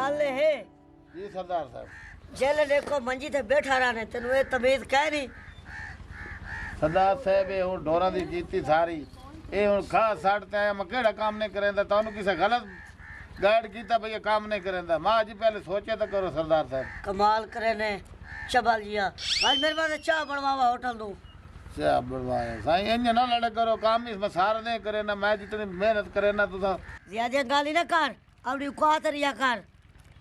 गल है जी सरदार साहब जेल देखो मंजी ते बैठा रहने तेन ये तमीज कह नहीं सरदार साहब ये हूँ डोरा दी जीती सारी ये हूँ खा सड़ते हैं मैं केड़ा काम नहीं करेंदा तानू किसे गलत गाइड कीता भई ये काम नहीं करेंदा मां जी पहले सोचे तो करो सरदार साहब कमाल करे ने चबल जिया आज मेरे पास चाय बनवावा होटल दूं चाय बनवाया साईं इंज ना लड़े करो काम इसमें सारा नहीं करे ना मैं जितनी मेहनत करे ना तुसा ज्यादा गाली ना कर अपनी औकात रिया कर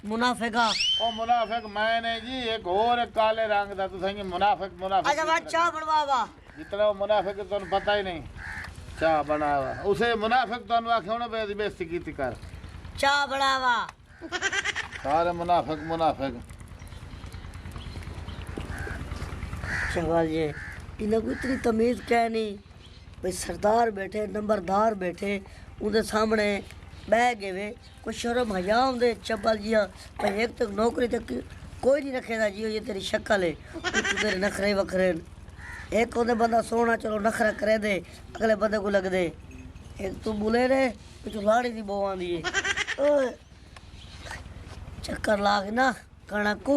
मुनाफिका ओ मुनाफिक मैंने जी एक और एक काले रंग दा तुसा ये मुनाफिक मुनाफिक अच्छा बात चाय बनवावा जितना मुनाफिक तो पता ही नहीं चाय बनावा उसे मुनाफिक तो आखे ना बेइज्जती कीती कर चाय बनावा सारे मुनाफिक मुनाफिक चबल जी इन्हें को इतनी तमीज क्या नहीं भाई सरदार बैठे नंबरदार बैठे उनके सामने बह गए वे कोई शर्म हया होंदे चबल जिया भाई एक तक नौकरी तक कोई नहीं रखेगा जियो ये तेरी शक्ल है तू तेरे नखरे वखरे एक होंदे बंदा सोना चलो नखरा करे दे अगले बंदे को लग दे एक तू बुले रे तू लाड़ी दी बो आंदी है ओए चक्कर लाग ना कणकू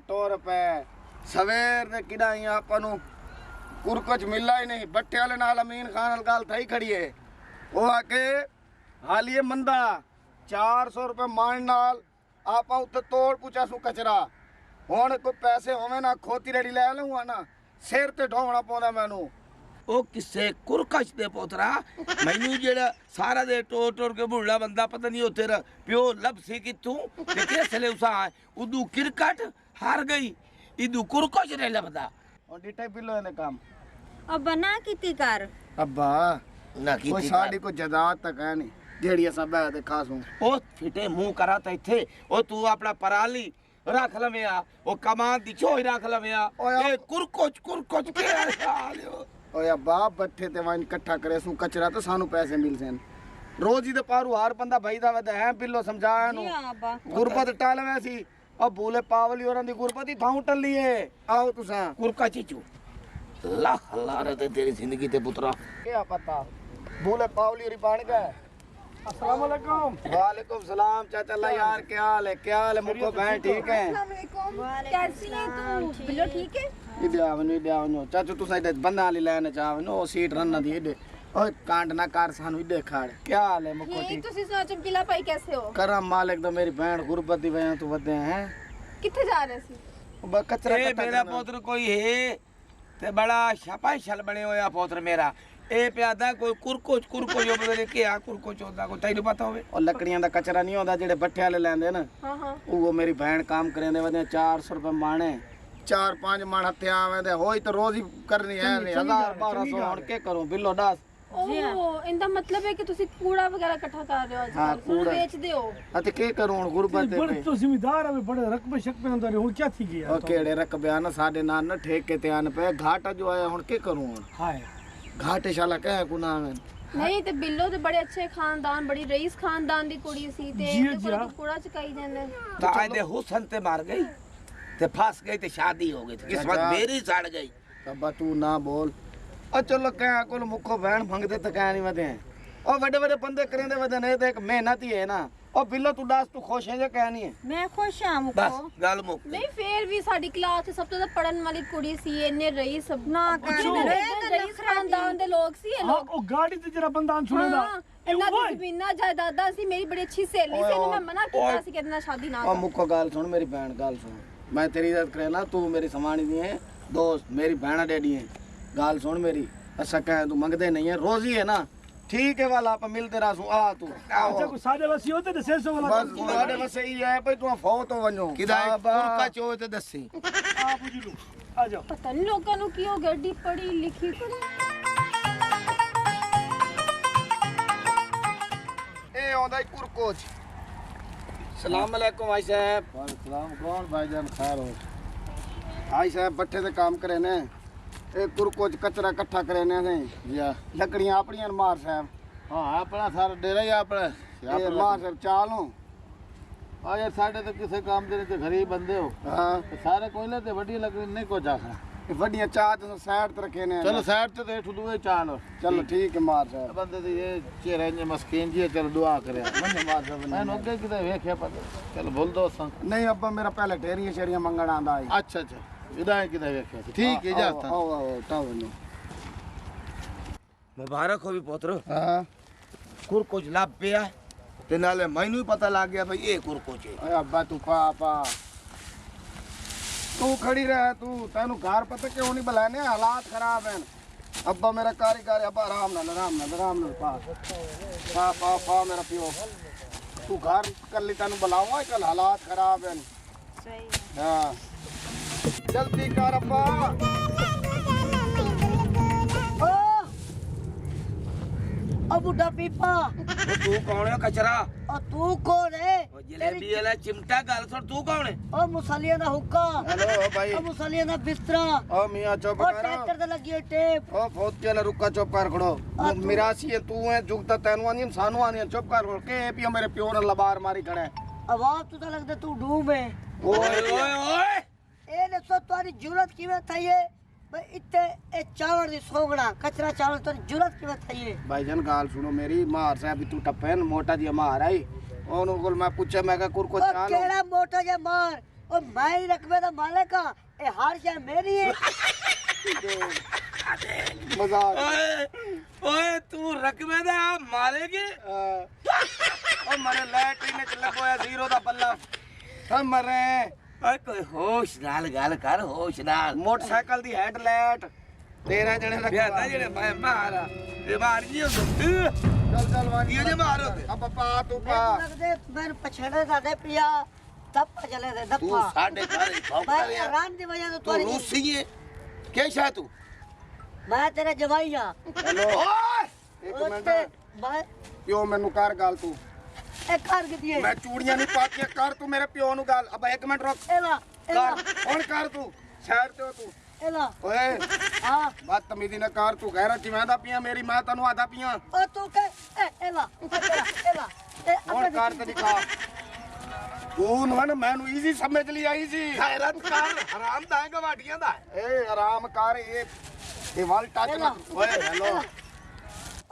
टोर पे सवेर ने किडाई आपा नु कुछ मिला ही नहीं बट्टे वाले नाल अमीन खान नाल गल थई खड़ी है वो आके हालिए मंदा 400 रुपए मान नाल आपा उत्ते तोड़ पूछा सु कचरा हुण कोई पैसे होवे ना खोती रेडी ले लूंगा ना सिर ते ढोवना पौंदा मैनू ओ किसे कुरकश दे पोतरा मैनू जेड़ा सारा दे टोर टोर के बुढ़ा बंदा पता नहीं ओ तेरा प्यो लब सी किथू ते किसले उसा उदू क्रिकेट हार गई इदू कुरकश रे लबदा और डिटे पिलो ने काम अब्बा ना कीती कर अब्बा ना कोई की साडी को जदात तक है नहीं जेड़ी असा बह दे खासू ओ फिटे मुंह करा त इथे ओ तू अपना पराली रख लवेया ओ कमान दी छोई रख लवेया ए कुरकश के हालियो ओए अब्बा बट्ठे ते वाइन इकट्ठा करे सु कचरा तो सानू पैसे मिल सेन रोज ही ते पारू हर बंदा भाईदा वद है पिल्लो समझाया नु गुरबत टाल वैसी अब भूले पावली औरां दी गुरबत ही थाऊ टली है आओ तुसा कुरका चीचू लाख लारे ते तेरी जिंदगी ते पुत्रा क्या पता भूले पावली औरी बन गए अस्सलाम वालेकुम वालेकुम सलाम चाचा ला यार क्या हाल है मुको बहन ठीक है कैसी है तू बिल्लो ठीक है इधर आवनो चाचू तुसा इधर बंदा ली लेने चावनो सीट रन दी इधर ओए कांड ना कर सानू इधर खाड़ क्या हाल है मुको ठीक तुसी सो चमकीला भाई कैसे हो करम मालिक तो मेरी बहन गुरबत दी वजह तू वदे हैं किथे जा रहे सी कचरा ए मेरा पुत्र कोई है ते बड़ा छपा छल बने होया पुत्र मेरा ए प्यादा कोई कुरको जो बदले के आ कुरको चोदा को तैनू पता होवे और लकड़ियां दा कचरा नहीं होंदा जेड़े बट्ठे वाले लेंदे ना हां हां वो मेरी बहन काम करेंदे वदे 400 रुपए माने 4-5 मन हत्थे आवेंदे होई तो रोज ही करनी है 1000-1200 हुन के करूं बिल्लो दास ओ इंदा मतलब है कि तुसी कूड़ा वगैरह इकट्ठा कर रहे हो हां आजकल कूड़ा बेच दे हो अते के करूं हुन गुरबत दे बड़े तो जिम्मेदार है बड़े रकबे शक में अंदर हुन क्या थी गया और केड़े रकबे आन साडे नाल न ठेके ते आन पे घाटा जो आया हुन के करूं हुन हाय घाटे शाला कह कुना आवें नहीं ते बिल्लो ते बड़े अच्छे खानदान बड़ी रईस खानदान दी कुड़ी सी ते कूड़ा चकाई जांदे ताए दे हुसन ते मार गई ते फंस गई ते शादी हो गई किस्मत मेरी सड़ गई तब तू ना बोल और चलो कह कोल मुखो बहन मंगदे तो कह नहीं वदे और बड़े बड़े बंदे करेंदे वदे ने ते एक मेहनत ही है ना और बिल्लो तू दास तू खुश है जे कहनी है मैं खुश हां मुको बस गल मुक नहीं फिर भी साडी क्लास सब तो पढ़न वाली कुड़ी सी इन्ने रही सब ना रईस खानदान दे लोग सी ये लोग ओ गाड़ी ते जरा बंदा सुनेदा इन्ना दी जमीना जायदादा सी मेरी बड़ी अच्छी सहेली सी इन्हें मैं मना कीता सी कि इतना शादी ना और मुखो गाल सुन मेरी बहन गाल सुन मैं तेरी इज्जत करे ना तू मेरी समानी दी है दोस्त मेरी बहना डैडी है गाल सुन मेरी ऐसा कह तू मंगदे नहीं है रोज ही है ना ठीक है वाला आप मिलते रासू आ तू अच्छा को सादे वसी होते ते 600 वाला बस साडे वसे ही है भाई तू फौत हो वणो किदा कुरका चोए ते दसी आ बुझी लो आ जाओ पता नहीं लोगों नु की हो गड्डी पढ़ी लिखी ए ओंदा ही कुरकोच सलाम अलैकुम भाई साहब वालेकुम सलाम कौन भाईजान खैर हो भाई साहब बट्ठे ते काम करे ने ए कुरकोच कचरा इकट्ठा करे ने से या लकड़ियां अपनियां मार साहब हाँ अपना सारा डेरा ही अपना ए मार साहब चालू आज साढ़े तो किसी काम दे ते गरीब बंदे हो हां ते सारे कोई ना ते वड्डी लकड़ी नहीं को जाखना ਇਹ ਵੱਡੀਆਂ ਚਾਹ ਤੇ ਸਾਈਡ ਤੇ ਰੱਖੇ ਨੇ ਚਲੋ ਸਾਈਡ ਤੇ ਦੇਖ ਦੂਏ ਚਾਲ ਚਲੋ ਠੀਕ ਹੈ ਮਾਰ ਸਾਹਿਬ ਬੰਦੇ ਦੀ ਇਹ ਚਿਹਰਾ ਇੰਜ ਮਸਕੀਨ ਜੀ ਚਲ ਦੁਆ ਕਰਿਆ ਮੰਨੇ ਮਾਰ ਸਾਹਿਬ ਮੈਂ ਅੱਗੇ ਕਿਤੇ ਵੇਖਿਆ ਪਤਾ ਚਲ ਭੁੱਲ ਦੋ ਸਾਂ ਨਹੀਂ ਅੱਬਾ ਮੇਰਾ ਪਹਿਲੇ ਢੇਰੀਆਂ ਸ਼ੇਰੀਆਂ ਮੰਗਣ ਆਂਦਾ ਸੀ ਅੱਛਾ ਅੱਛਾ ਇਹਦਾ ਕਿਤੇ ਵੇਖਿਆ ਸੀ। ਠੀਕ ਹੈ ਜਾ ਤਾ ਆਓ ਤਾਓ ਨੂੰ ਮੁਬਾਰਕ ਹੋਵੇ ਪੁੱਤਰ ਹਾਂ ਕੁਰਕੁਚ ਲੱਭ ਪਿਆ ਤੇ ਨਾਲੇ ਮੈਨੂੰ ਵੀ ਪਤਾ ਲੱਗ ਗਿਆ ਭਈ ਇਹ ਕੁਰਕੁਚ ਹੈ ਓਏ ਅੱਬਾ ਤੂੰ ਪਾ ਤੂੰ ਖੜੀ ਰਹਿ ਤੂੰ ਤੈਨੂੰ ਘਰ ਪਤਾ ਕਿਉਂ ਨਹੀਂ ਬੁਲਾਣੇ ਹਾਲਾਤ ਖਰਾਬ ਹਨ ਅੱਬਾ ਮੇਰਾ ਕਾਰੀਗਰ ਅੱਬਾ ਆਰਾਮ ਨਾਲ ਪਾ ਮੇਰਾ ਪਿਓ ਤੂੰ ਘਰ ਕਰ ਲਈ ਤੈਨੂੰ ਬੁਲਾਵਾ ਕੱਲ ਹਾਲਾਤ ਖਰਾਬ ਹਨ ਸਹੀ ਹਾਂ ਜਲਦੀ ਕਰ ਅੱਬਾ ओ बुढ़ा पीपा ਤੂੰ ਕੌਣ ਹੈ ਕਚਰਾ और तू कौन है ਉਹ ਜਲੇਬੀ ਵਾਲਾ ਚਿਮਟਾ ਗੱਲ ਸੁਣ ਤੂੰ ਕੌਣ ਹੈ ओ मुसलिया दा हुक्का हेलो भाई ओ मुसलिया दा बिस्तरा ओ मियां चुप ओ कर ट्रैक्टर ते लगी है टेप ओ फौज चल रुका चुप कर खड़ो मिरासी है तू है जुगता तैनू आनी सानू आनी चुप कर खड़ो के पियो मेरे प्यो ने लबार मारी खड़ा है आवाज तू तो लगदा तू डूब है ਓਏ ਓਏ ਓਏ ए दसो तुम्हारी जरूरत किवें थई है भाई इत्ते ए चावल दी सोगड़ा कचरा चावल तो जरूरत किवें थई है भाईजान गाल सुनो मेरी मार साहब तू टप्पे न मोटा जी मार आई ओनु कोल मैं पूछे मैं का कुर को ओ चाल केड़ा मोटा जे मार ओ मैं ही रकबे दा मालिक हां ए हर शय मेरी है मजाक ਓਏ ਤੂੰ ਰਕਮੇ ਦਾ ਮਾਲੇਗੀ ओ मरे लैटरीन च लगोया जीरो दा बल्ला हम मरे ਓਏ ਕੋਈ ਹੋਸ਼ ਨਾਲ ਗੱਲ ਕਰ ਹੋਸ਼ ਨਾਲ मोटरसाइकिल दी हेडलाइट 13 जने ਵਿਆਹਦਾ रखा ਜਿਹੜੇ ਮੈਂ ਮਾਰਾ ਇਹ ਮਾਰ ਜੀ ਹੁੰਦੀ चल चल वानी ये जे मारो ते। अब पा तू पा लगदे मैंने पछड़े दा दे पिया तब चले दे ਤੂੰ दफा ਸਾਡੇ ਘਰ ਹੀ ਭੌਂਕ मैं ਰਿਹਾ हैरान दी वजह से ਤੂੰ तोरी ਰੂਸੀ ਹੈ ਕੀ ਸ਼ਾ ਤੂੰ मैं तेरा जवाई हां हेलो ਓਏ एक ओ मिनट ते मैं ਪਿਓ ਮੈਨੂੰ ਕਰ ਗੱਲ ਤੂੰ ए कर के दिए ਮੈਂ ਚੂੜੀਆਂ ਨਹੀਂ ਪਾਤੀਆਂ ਕਰ ਤੂੰ ਮੇਰੇ ਪਿਓ ਨੂੰ ਗੱਲ ਅਬ 1 ਮਿੰਟ ਰੁਕ एला ਕਰ ਹੁਣ ਕਰ ਤੂੰ ਸਾਈਡ ਤੇ ਹੋ ਤੂੰ एला ਓਏ हां ਬਦਤਮੀਜ਼ੀ ਨਾ ਕਰ ਤੂੰ ਗੈਰਾ ਜਿਵੇਂ ਦਾ ਪੀਆਂ ਮੇਰੀ ਮਾਂ ਤੈਨੂੰ ਆਦਾ ਪੀਆਂ ओ तू के एला एला ए ਹੁਣ ਕਰ ਤੇ ਦਿਖਾ ਤੂੰ ਨਾ ਮੈਨੂੰ ਈਜ਼ੀ ਸਮਝ ਲਈ ਆਈ ਸੀ ਖੈਰਤ ਕਰ ਹਰਾਮ ਦਾ ਗਵਾਡੀਆਂ ਦਾ ਏ ਆਰਾਮ ਕਰ ਇਹ ਵਾਲ ਟੱਚ ਨਾ ਓਏ ਹੈਲੋ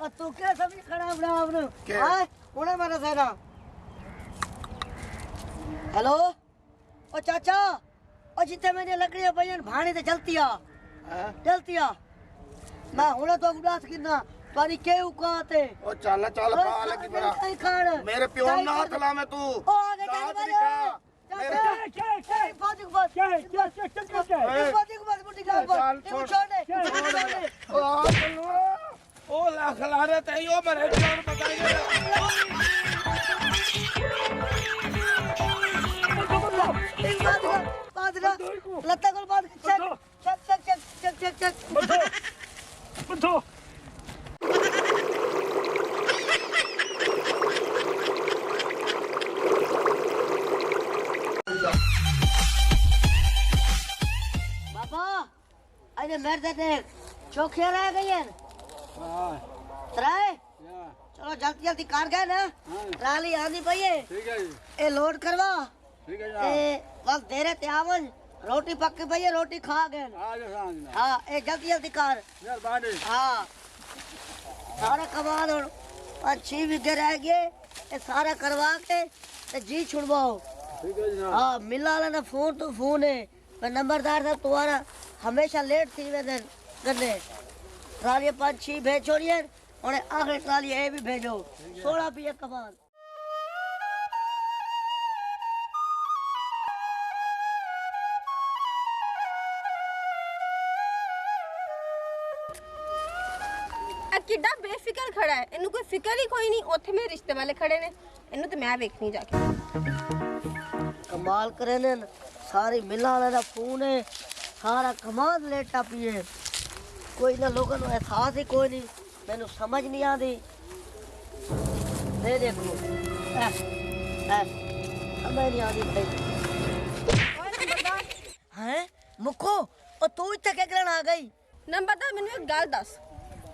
ओ तू के समझ खड़ा बना आपने के? हां उन्हें मारा सेना हेलो ओ चाचा ओ जिथे मैंने लकड़ियां पईन भाणी ते जलती आ मैं हुणे तो उदास किना तारी के उकाते ਓ ਚੱਲ ਚੱਲ ਪਾ ਲੱਗੀ ਬੜਾ नहीं खान ਮੇਰੇ ਪਿਓ ਨੂੰ ਨਾ ਹੱਥ ਲਾ ਮੈਂ ਤੂੰ ओ आगे दाद जाके दिखा। चाचा क्या बाजू बस क्या बाजू बस मुझे गाल ਚੱਲ पर छोड़ छोड़ दे ਓ ਆ ਚੱਲੋ ਉਹ ਲੱਖ ਲਾਰੇ ਤੇ ਉਹ ਮਰੇ ਪਿਓ ਨੂੰ ਪਤਾ ਨਹੀਂ बादरा लत्ता को बात चक बंधो बाबा अरे मेरे देख चौखिया रह गई है तराए चलो जल्दी जल्दी कार गए ना ट्राली आनी पई है ਠੀਕ ਹੈ ਜੀ ए लोड करवा ਠੀਕ ਹੈ ए बस देरे ते आवल रोटी पक पई है रोटी खा गए ਆ ਜਾ ਸਾਂਝ हां ए जल्दी जल्दी कार ਯਾਰ ਬਾਡੇ हां सारा कमाल और 5-6 बीघे रह गए ए सारा करवा के ते जी छुड़वाओ ਠੀਕ ਹੈ ਜੀ हाँ मिला वाला ना फोन तो फोन है पर नंबरदार साहब तुम्हारा हमेशा लेट थी वे दिन करने ट्राली 5-6 भेज छोड़िए और आखिरी ट्राली ये भी भेजो 16 पिए कमाल ਆ ਕਿੱਡਾ ਬੇਫਿਕਰ ਖੜਾ ਹੈ ਇਹਨੂੰ ਕੋਈ ਫਿਕਰ ਹੀ ਕੋਈ ਨਹੀਂ ਉੱਥੇ ਮੇਰੇ ਰਿਸ਼ਤੇ ਵਾਲੇ ਖੜੇ ਨੇ ਇਹਨੂੰ ਤੇ ਮੈਂ ਵੇਖਣੀ ਜਾ ਕੇ कमाल करे ने सारी मिला वाला दा फोन है सारा कमाल लेटा पिए कोई ना लोगों को एहसास ही कोई नहीं मैंने समझ नहीं आती दे देखो समझ नहीं आती भाई हैं मुखो और तू इतने क्या करने आ गई ਨੰਬਰਦਾਰ ਮੈਨੂੰ ਇੱਕ ਗੱਲ ਦੱਸ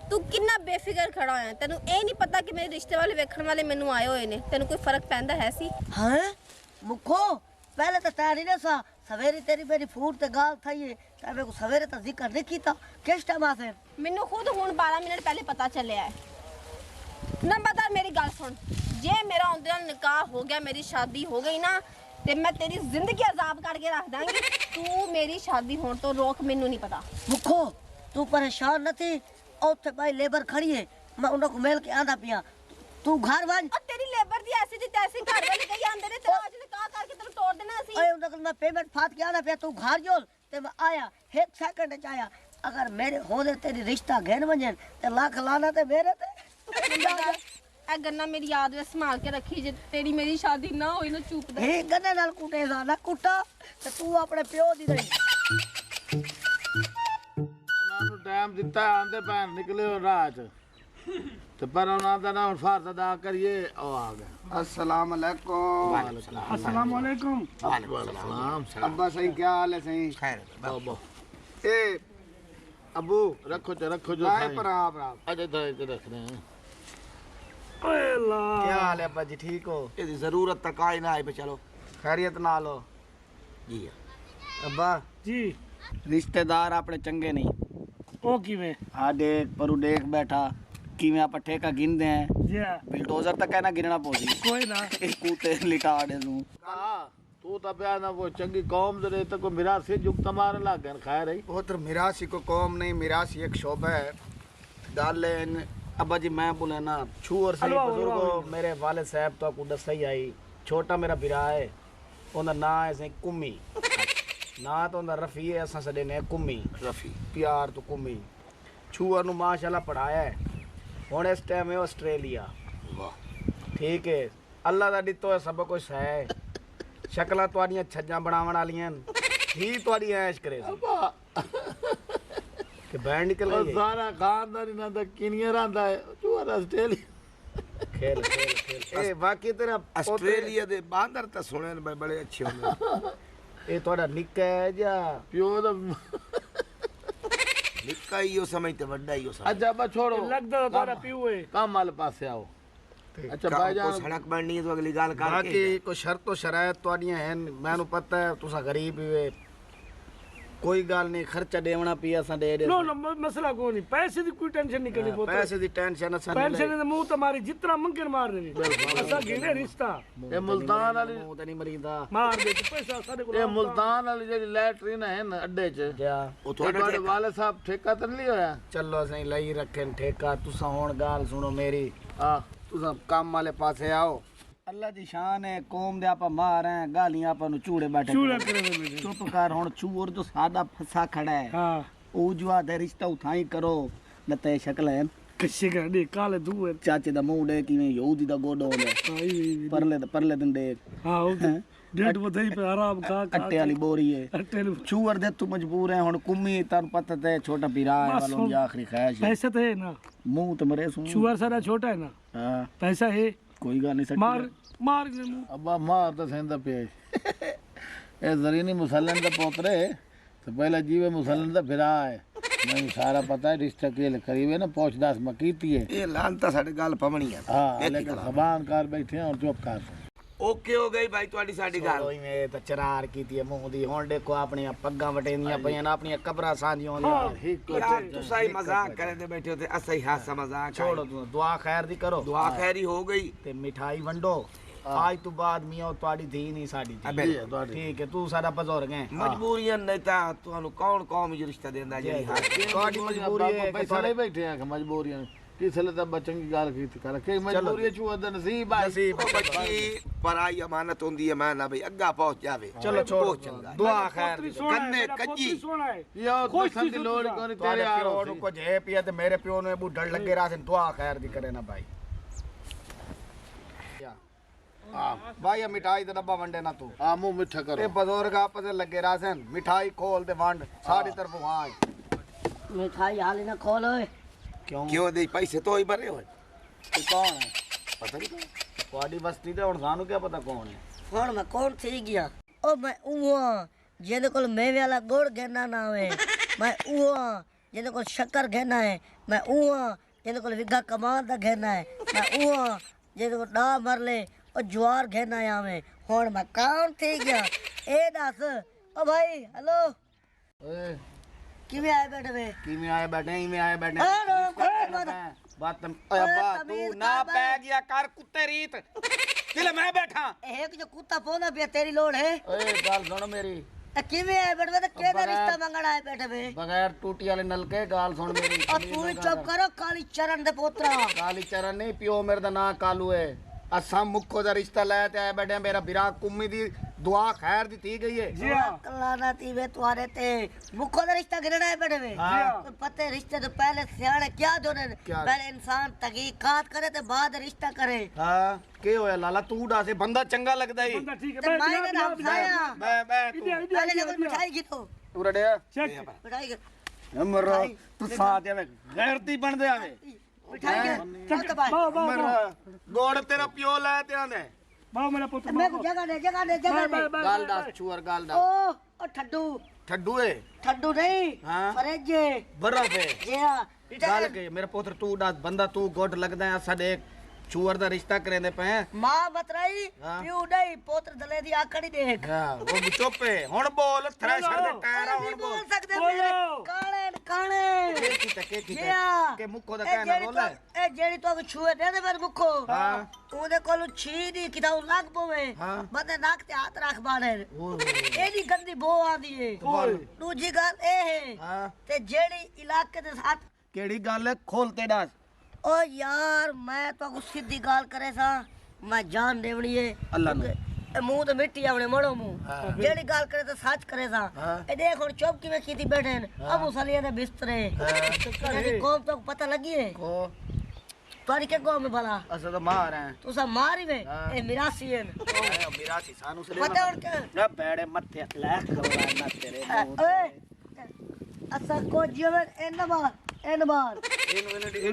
ਤੂੰ ਕਿੰਨਾ ਬੇਫਿਕਰ ਖੜਾ ਹੋਇਆ ਤੈਨੂੰ ਇਹ ਨਹੀਂ ਪਤਾ ਕਿ ਮੇਰੇ ਰਿਸ਼ਤੇ ਵਾਲੇ ਵੇਖਣ ਵਾਲੇ ਮੈਨੂੰ ਆਏ ਹੋਏ ਨੇ ਤੈਨੂੰ ਕੋਈ ਫਰਕ ਪੈਂਦਾ ਹੈ ਸੀ हैं मुखो पहले तो तैयारी ना सा सवेरे तेरी मेरी फूट ते गाल थई है ते मैं को सवेरे तो जिक्र नहीं कीता किस टाइम आसे ਮੈਨੂੰ ਖੁਦ ਹੁਣ 12 ਮਿੰਟ ਪਹਿਲੇ ਪਤਾ ਚੱਲਿਆ ਹੈ ਨੰਬਰਦਾਰ ਮੇਰੀ ਗੱਲ ਸੁਣ ਜੇ ਮੇਰਾ ਉਹਦੇ ਨਾਲ ਨਿਕਾਹ ਹੋ ਗਿਆ ਮੇਰੀ ਸ਼ਾਦੀ ਹੋ ਗਈ ਨਾ ਤੇ ਮੈਂ ਤੇਰੀ ਜ਼ਿੰਦਗੀ ਅਜ਼ਾਬ ਕਰਕੇ ਰੱਖ ਦਾਂਗੀ ਤੂੰ ਮੇਰੀ ਸ਼ਾਦੀ ਹੋਣ ਤੋਂ ਰੋਕ ਮੈਨੂੰ ਨਹੀਂ ਪਤਾ मुखो तू परेशान न थी ओथे भाई लेबर खड़ी है मैं उनको मेल के आंदा पिया तू घर वन और तेरी लेबर ਦੀ ਐਸੀ ਦੀ ਤੈਸੀ ਘਰ ਵਾਲੇ ਕਹੀ ਆਂਦੇ ਨੇ ਤੇਰਾ ਅੱਜ ਨਿਕਾਹ ਕਰਕੇ ਤੈਨੂੰ ਤੋੜ ਦੇਣਾ ਅਸੀਂ ओए उनको मैं पेमेंट फात के आंदा पिया तू घर जोल ते मैं आया 1 सेकंड च आया अगर मेरे होदे तेरी रिश्ता घेन वंजन ते लाख लाना ते मेरे ते ਇਹ ਗੰਨਾ ਮੇਰੀ ਯਾਦ ਵਿੱਚ ਸੰਭਾਲ ਕੇ ਰੱਖੀ ਜੇ ਤੇਰੀ ਮੇਰੀ ਸ਼ਾਦੀ ਨਾ ਹੋਈ ਨਾ ਚੁੱਪ ਦੇ हे गन्ने नाल कुटे दा ना कुटा ते तू अपने प्यो दी रही ਉਹਨਾਂ ਨੂੰ ਟਾਈਮ ਦਿੱਤਾ ਆਂਦੇ ਭੈਣ ਨਿਕਲੇ ਹੋ ਰਾਤ ਤੇ ਪਰ ਉਹਨਾਂ ਦਾ ਨਾ ਹੁਣ ਫਰਜ਼ ਅਦਾ ਕਰੀਏ ਉਹ ਆ ਗਿਆ अस्सलाम वालेकुम अस्सलाम वालेकुम ਸਲਾਮ अब्बा सही क्या हाल है सही खैर ਬਾਬਾ ए अबू ਰੱਖੋ ਜੋ लाए पर आप ਅਜੇ ਤਾਂ ਇੱਥੇ ਰੱਖਦੇ ਹਾਂ ओए अल्लाह क्या हाल है अब्बा जी ठीक हो ਇਹਦੀ ਜ਼ਰੂਰਤ ਤਾਂ ਕਾਇ ਨਾ ਆਏ ਪੇ ਚਲੋ खैरियत नाल हो ਜੀ अब्बा जी रिश्तेदार अपने चंगे नहीं ओ किवें हाँ देख परू देख बैठा किवें आप ठेका गिनदे हैं जी बिल्डोजर तक कहना गिनना पौसी कोई ना एक कूते लिटा दे तू ਤੂੰ ਤਾਂ ਪਿਆ ਨਾ ਉਹ ਚੰਗੀ ਕੌਮ ਦੇ ਤੇ ਕੋਈ ਮਿਰਾਸੀ ਜੁਗਤ ਮਾਰਨ ਲੱਗ ਗਏ ਖੈਰ ਹੈ वो तो मिरासी को कौम नहीं मिरासी एक शोबा है डाल ले अब्बा जी मैं बोले ना छू और सही हलवा, बुजुर्गो हलवा। मेरे वाले साहब तो आपको दस ही आई छोटा मेरा बिरा है ओंदा ना है सही कुम्मी ना तो ओंदा रफी है असा सदे ने कुम्मी रफी प्यार तो कुम्मी छूअर नु माशाल्लाह पढ़ाया है हुन इस टाइम है ऑस्ट्रेलिया वाह ठीक है अल्लाह दा दित्तो है सब कुछ है शक्लां तुहाडियां छज्जां बनावण वालियां ही तुहाडी ऐश करे कि बैंड निकल ਉਹ गई है। ਸਾਰਾ ਖਾਨਦਾਨ ਇਹਨਾਂ ਦਾ ਕਿੰਨੀਆਂ ਰਹਿੰਦਾ ਹੈ ਚੂਹਾ ਆਸਟ੍ਰੇਲੀਆ खेल खेल खेल ए बाकी तेरा ਆਸਟ੍ਰੇਲੀਆ ਦੇ ਬਾਂਦਰ ਤਾਂ ਸੁਣੇ ਨੇ ਬੜੇ ਅੱਛੇ ਹੁੰਦੇ ए थोड़ा निक्का है या ਪਿਓ ਦਾ ਨਿੱਕਾ ਹੀ ਉਹ ਸਮਝ ਤੇ ਵੱਡਾ ਹੀ ਉਹ ਸਮਝ ਅੱਛਾ ਬਾ ਛੋੜੋ लगदा तो तारा पियो है ਕੰਮ ਵਾਲੇ ਪਾਸੇ ਆਓ ਅੱਛਾ को ਭਾਈਜਾਨ सड़क बननी है तो अगली गाल बाकी करके कोई शर्त तो शरायत तुहाडियां हैं मैनू पता है तुसा गरीब ही वे कोई गल नहीं खर्चा देवना पिया असां दे दे नो नो मसला कोई नहीं पैसे की कोई टेंशन नहीं करनी पोते पैसे दी टेंशन असां पैसे ने मुंह तुम्हारी जितना मुमकिन मार देनी असा गिने रिश्ता ਇਹ ਮੁਲਤਾਨ ਵਾਲੀ मुंह ते नहीं मरीदा मार दे तो पैसा साडे को ਇਹ ਮੁਲਤਾਨ ਵਾਲੀ ਜਿਹੜੀ ਲੈਟਰੀਨ ਹੈ ਨਾ ਅੱਡੇ 'ਚ क्या वो ਇਹ थोड़ा ਤੁਹਾਡੇ ਵਾਲੇ ਸਾਹਿਬ ਠੇਕਾ ਤਾਂ ਨਹੀਂ ਹੋਇਆ चलो सही लई रखे ठेका तुसा हुन गल सुनो मेरी ਹਾਂ तुसा काम वाले पासे आओ अल्लाह दी शान है कौम दे आपा मार हैं गालियां आपा नु चूड़े बैठे चूड़ा करे मेरे चुप कर हुन चूर तो सादा फसा खड़ा है हां ओ जुआ दे रिश्ता उठाई करो लते शक्ल है किसी का दे काले धुए चाचे दा मुंह दे किवें यहूदी दा गोडो होंदा परले दिन देख हां डेढ़ बधाई पे आराम खा अट्टे वाली बोरी है अट्टे चूर दे तू मजबूर है हुन कुम्मी तन पता ते छोटा पीरा है बस वालों दी आखिरी ख्वाहिश है पैसा तो है ना मुंह ते मरे सू चुआर सारा छोटा है ना हां पैसा है कोई गल नहीं मार सकती मार के मुंह ਅੱਬਾ ਮਾਰ ਤਾਂ ਸੈਂਦਾ ਪਿਆ ਇਹ ਜ਼ਰੀਨੀ ਮੁਸਲਨ ਦਾ ਪੋਤਰੇ ਤੇ ਪਹਿਲਾਂ ਜੀਵੇ ਮੁਸਲਨ ਦਾ ਫਿਰਾ ਹੈ ਮੈਨੂੰ ਸਾਰਾ ਪਤਾ ਹੈ ਰਿਸ਼ਤਾ ਕੇ ਕਰੀਵੇ ਨਾ ਪੁੱਛ ਦੱਸ ਮੈਂ ਕੀਤੀ ਹੈ ये लानता साडे गाल पवनी है ਹਾਂ ਲੇਕਿਨ ਜ਼ਬਾਨ ਕਰ ਬੈਠੇ ਹਾਂ ਚੁੱਪ ਕਰ ओके हो गई भाई ਤੁਹਾਡੀ ਸਾਡੀ ਗੱਲ कोई में तो चरार कीती है मुंह दी हुन देखो अपनी पग्गां वटेंदियां पईयां ना अपनी कब्रां सांजियां होंदियां यार तुसा ही मजाक करे दे बैठे होते असा ही हासा मजाक छोड़ो तू दुआ खैर दी करो दुआ खैरी हो गई ते मिठाई वंडो आज तो बाद मियां तुहाडी धी नहीं साडी अबे ठीक है तू साडा बुजुर्ग है ਮਜਬੂਰੀਆਂ ਨਹੀਂ ਤਾਂ ਤੁਹਾਨੂੰ ਕੌਣ ਕੌਮ ਵਿੱਚ ਰਿਸ਼ਤਾ ਦਿੰਦਾ ਜਿਹੜੀ ਹਾਲ तुहाडी मजबूरी है कि ਪੈਸਾ ਨਹੀਂ ਬੈਠੇ ਆ ਕਿ ਮਜਬੂਰੀਆਂ ਕਿਸੇ ਲਈ ਤਾਂ ਚੰਗੀ ਗੱਲ ਕੀਤੀ ਕਰ ਕਿ ਮਜਬੂਰੀ ਚੂਹਾ ਦਾ ਨਸੀਬ ਆ नसीब ਉਹ ਬੱਚੀ ਪਰਾਈ ਅਮਾਨਤ ਹੁੰਦੀ ਹੈ ਮੈਂ ਨਾ ਬਈ ਅੱਗਾ ਪਹੁੰਚ ਜਾਵੇ चलो छोड़ो ਬਹੁਤ ਚੰਗਾ दुआ खैर दी गन्ने कच्ची। सोना है ਯਾ ਦੱਸਣ ਦੀ ਲੋੜ ਕੋਈ ਤੇਰੇ तेरे ਆ प्यो नु कुछ है पिया ते मेरे प्यो नु बुढ़ड़ लगे रहा दुआ खैर दी करे ना भाई भाई ये मिठाई दा डब्बा वंडे ना तू ਆ ਮੂੰਹ ਮਿੱਠਾ ਕਰੋ ए बुजुर्ग आपस में लगे रहा सन मिठाई खोल दे वंड सारी तरफ वहां मिठाई हाल ना खोल ओए क्यों ਕਿਉਂ ਦੇ ਪੈਸੇ ਤੋਂ ਹੀ ਭਰੇ ਹੋਏ तू कौन है ਪਤਾ ਨਹੀਂ ਕੌਣ। ਤੁਹਾਡੀ ਬਸਤੀ ਤੇ ਹੁਣ ਸਾਨੂੰ ਕੀ ਪਤਾ ਕੌਣ ਹੈ ਹੁਣ ਮੈਂ ਕੌਣ ਥੀ ਗਿਆ ਉਹ ਮੈਂ ਉਹ ਹਾਂ ਜਿਹਦੇ ਕੋਲ ਮੇਵੇ ਵਾਲਾ ਗੁੜ ਘੈਨਾ ਨਾ ਹੋਵੇ ਮੈਂ ਉਹ ਹਾਂ ਜਿਹਦੇ ਕੋਲ ਸ਼ੱਕਰ ਘੈਨਾ ਹੈ ਮੈਂ ਉਹ ਹਾਂ ਜਿਹਦੇ ਕੋਲ ਵਿਗਾ ਕਮਾਲ ਦਾ ਘੈਨਾ ਹੈ ਮੈਂ ਉਹ ਹਾਂ ਜਿਹਦੇ ਕੋਲ ਦਾ ਮਰ ਲੈ ਉਹ ਜਵਾਰ ਘੈਨਾ ਆਵੇਂ ਹੁਣ ਮੈਂ ਕੌਣ ਥੀ ਗਿਆ ਇਹ ਦੱਸ ओ भाई हेलो ਓਏ किਵੇਂ आए बैठे वे ਕਿਵੇਂ ਆਏ ਬੈਠੇ ਇਵੇਂ ਆਏ ਬੈਠੇ ਓਏ ਬਾਤ ਓਏ ਅੱਬਾ ਤਮੀਜ਼ ਤੂੰ ਨਾ ਕਰ ਪੈ ਗਿਆ ਕਰ ਕੁੱਤੇ ਰੀਤ ਕਿਲੇ ਮੈਂ ਬੈਠਾ एक जो कुत्ता पोंदा पिया तेरी लोड़ है ਓਏ ਗੱਲ ਸੁਣ ਮੇਰੀ किਵੇਂ आए बैठे वे तो केदा रिश्ता मंगण आए बैठे वे ਬਗੈਰ ਟੂਟੀ ਵਾਲੇ ਨਲਕੇ ਗੱਲ ਸੁਣ ਮੇਰੀ और तू ही चुप करो काली चरण दे पोतरा ਕਾਲੀ ਚਰਨ ਨਹੀਂ ਪਿਓ ਮੇਰੇ ਦਾ ਨਾਂ ਕਾਲੂ ਹੈ ਅਸਾਂ ਮੁੱਖੋ ਦਾ ਰਿਸ਼ਤਾ ਲੈ ਤੇ ਆਏ ਬੈਠੇ ਮੇਰਾ ਵਿਰਾਗ ਕੁੰਮੀ ਦੀ ਦੁਆ ਖੈਰ ਦਿੱਤੀ ਗਈ ਹੈ जी हाँ कलाना तीवे तुम्हारे ते मुखो दा रिश्ता गिरना है बैठे वे हाँ। तो पते रिश्ते तो पहले सियाने क्या जोने क्या? पहले इंसान तहकीकात करे ते बाद रिश्ता करे ਹਾਂ ਕੀ ਹੋਇਆ ਲਾਲਾ ਤੂੰ ਡਾਸੇ ਬੰਦਾ ਚੰਗਾ ਲੱਗਦਾ ਈ बंदा ठीक है ते बैठ माई जा, ने नाम खाया ਮੈਂ ਤੂੰ पहले ने कोई मिठाई की तो ਤੂੰ ਰੜਿਆ चेक मिठाई के ਮਰੋ ਤੂੰ ਸਾਥ ਆਵੇ ਗੈਰਤੀ ਬਣਦੇ ਆਵੇ मिठाई के चल तो भाई वाह वाह ਮਰ ਗੋੜ ਤੇਰਾ ਪਿਓ ਲੈ ਤੇ ਆਂਦੇ वाह मेरा पुत्र मैं को जगह दे ਗੱਲ ਦੱਸ ਚੂਰ ਗੱਲ ਦੱਸ ओ ठड्डू ਠੱਡੂ ਏ ठड्डू नहीं हाँ। फरेजे ਬਰਫ ਏ जी हां ਗੱਲ ਕੇ ਮੇਰਾ ਪੁੱਤਰ ਤੂੰ ਦੱਸ ਬੰਦਾ ਤੂੰ ਗੁੱਟ ਲੱਗਦਾ ਆ ਸਾਡੇ ਚੂਰ ਦਾ ਰਿਸ਼ਤਾ ਕਰਾਂਦੇ ਪਏ ਆ मां बतराई हाँ। पिऊ नहीं पोत्र दले दी आकड़ी देख ਹਾਂ ਉਹ ਚੁੱਪੇ ਹੁਣ ਬੋਲ ਥ੍ਰੈਸ਼ਰ ਦੇ ਟਾਇਰ ਆ नहीं ਹੁਣ बोल ਬੋਲ सकते बोलो। मेरे काले काले ਕੀ ਕੀਤਾ ਕੀ जी ਕੀਤਾ हां ਕਿ ਮੁੱਖੋ ਦਾ ਕਹਿਣਾ ਬੋਲੇ ए जेड़ी तो छुए दे दे मेरे मुखो हाँ। ਉਹਦੇ ਕੋਲ ਛੀ ਦੀ ਕਿਦਾਂ ਲੱਗ ਪਵੇ हाँ। ਬੰਦੇ ਨੱਕ ਤੇ ਹੱਥ ਰੱਖ ਬਾਣੇ ਓਏ ਇਹਦੀ ਗੰਦੀ ਬੋ ਆਂਦੀ ਏ ਬੋਲ ਦੂਜੀ ਗੱਲ ਇਹ ਹੈ ਹਾਂ ਤੇ ਜਿਹੜੀ ਇਲਾਕੇ ਦੇ ਸਾਥ ਕਿਹੜੀ ਗੱਲ ਹੈ ਖੋਲ ਤੇ ਦੱਸ ओ यार मैं तो कुछ सीधी गाल करे सा मैं जान देवनी है अल्लाह ने। ए मुंह तो मिट्टी आवने मड़ो मुंह हाँ। जेड़ी गाल करे तो सच करे सा हाँ। ए देख हुन चौकी में कीती बैठे न अब उसलिए दे बिस्तरे तेरी कौम तो पता लगी है को तोरी के गांव में भला असल तो मार है तू सब मारी वे हाँ। ए मिरासी है मेरा किसानों से पता उन के ना बैड़े मत्थे ले खवराना तेरे ओए असा को जीवन एन बार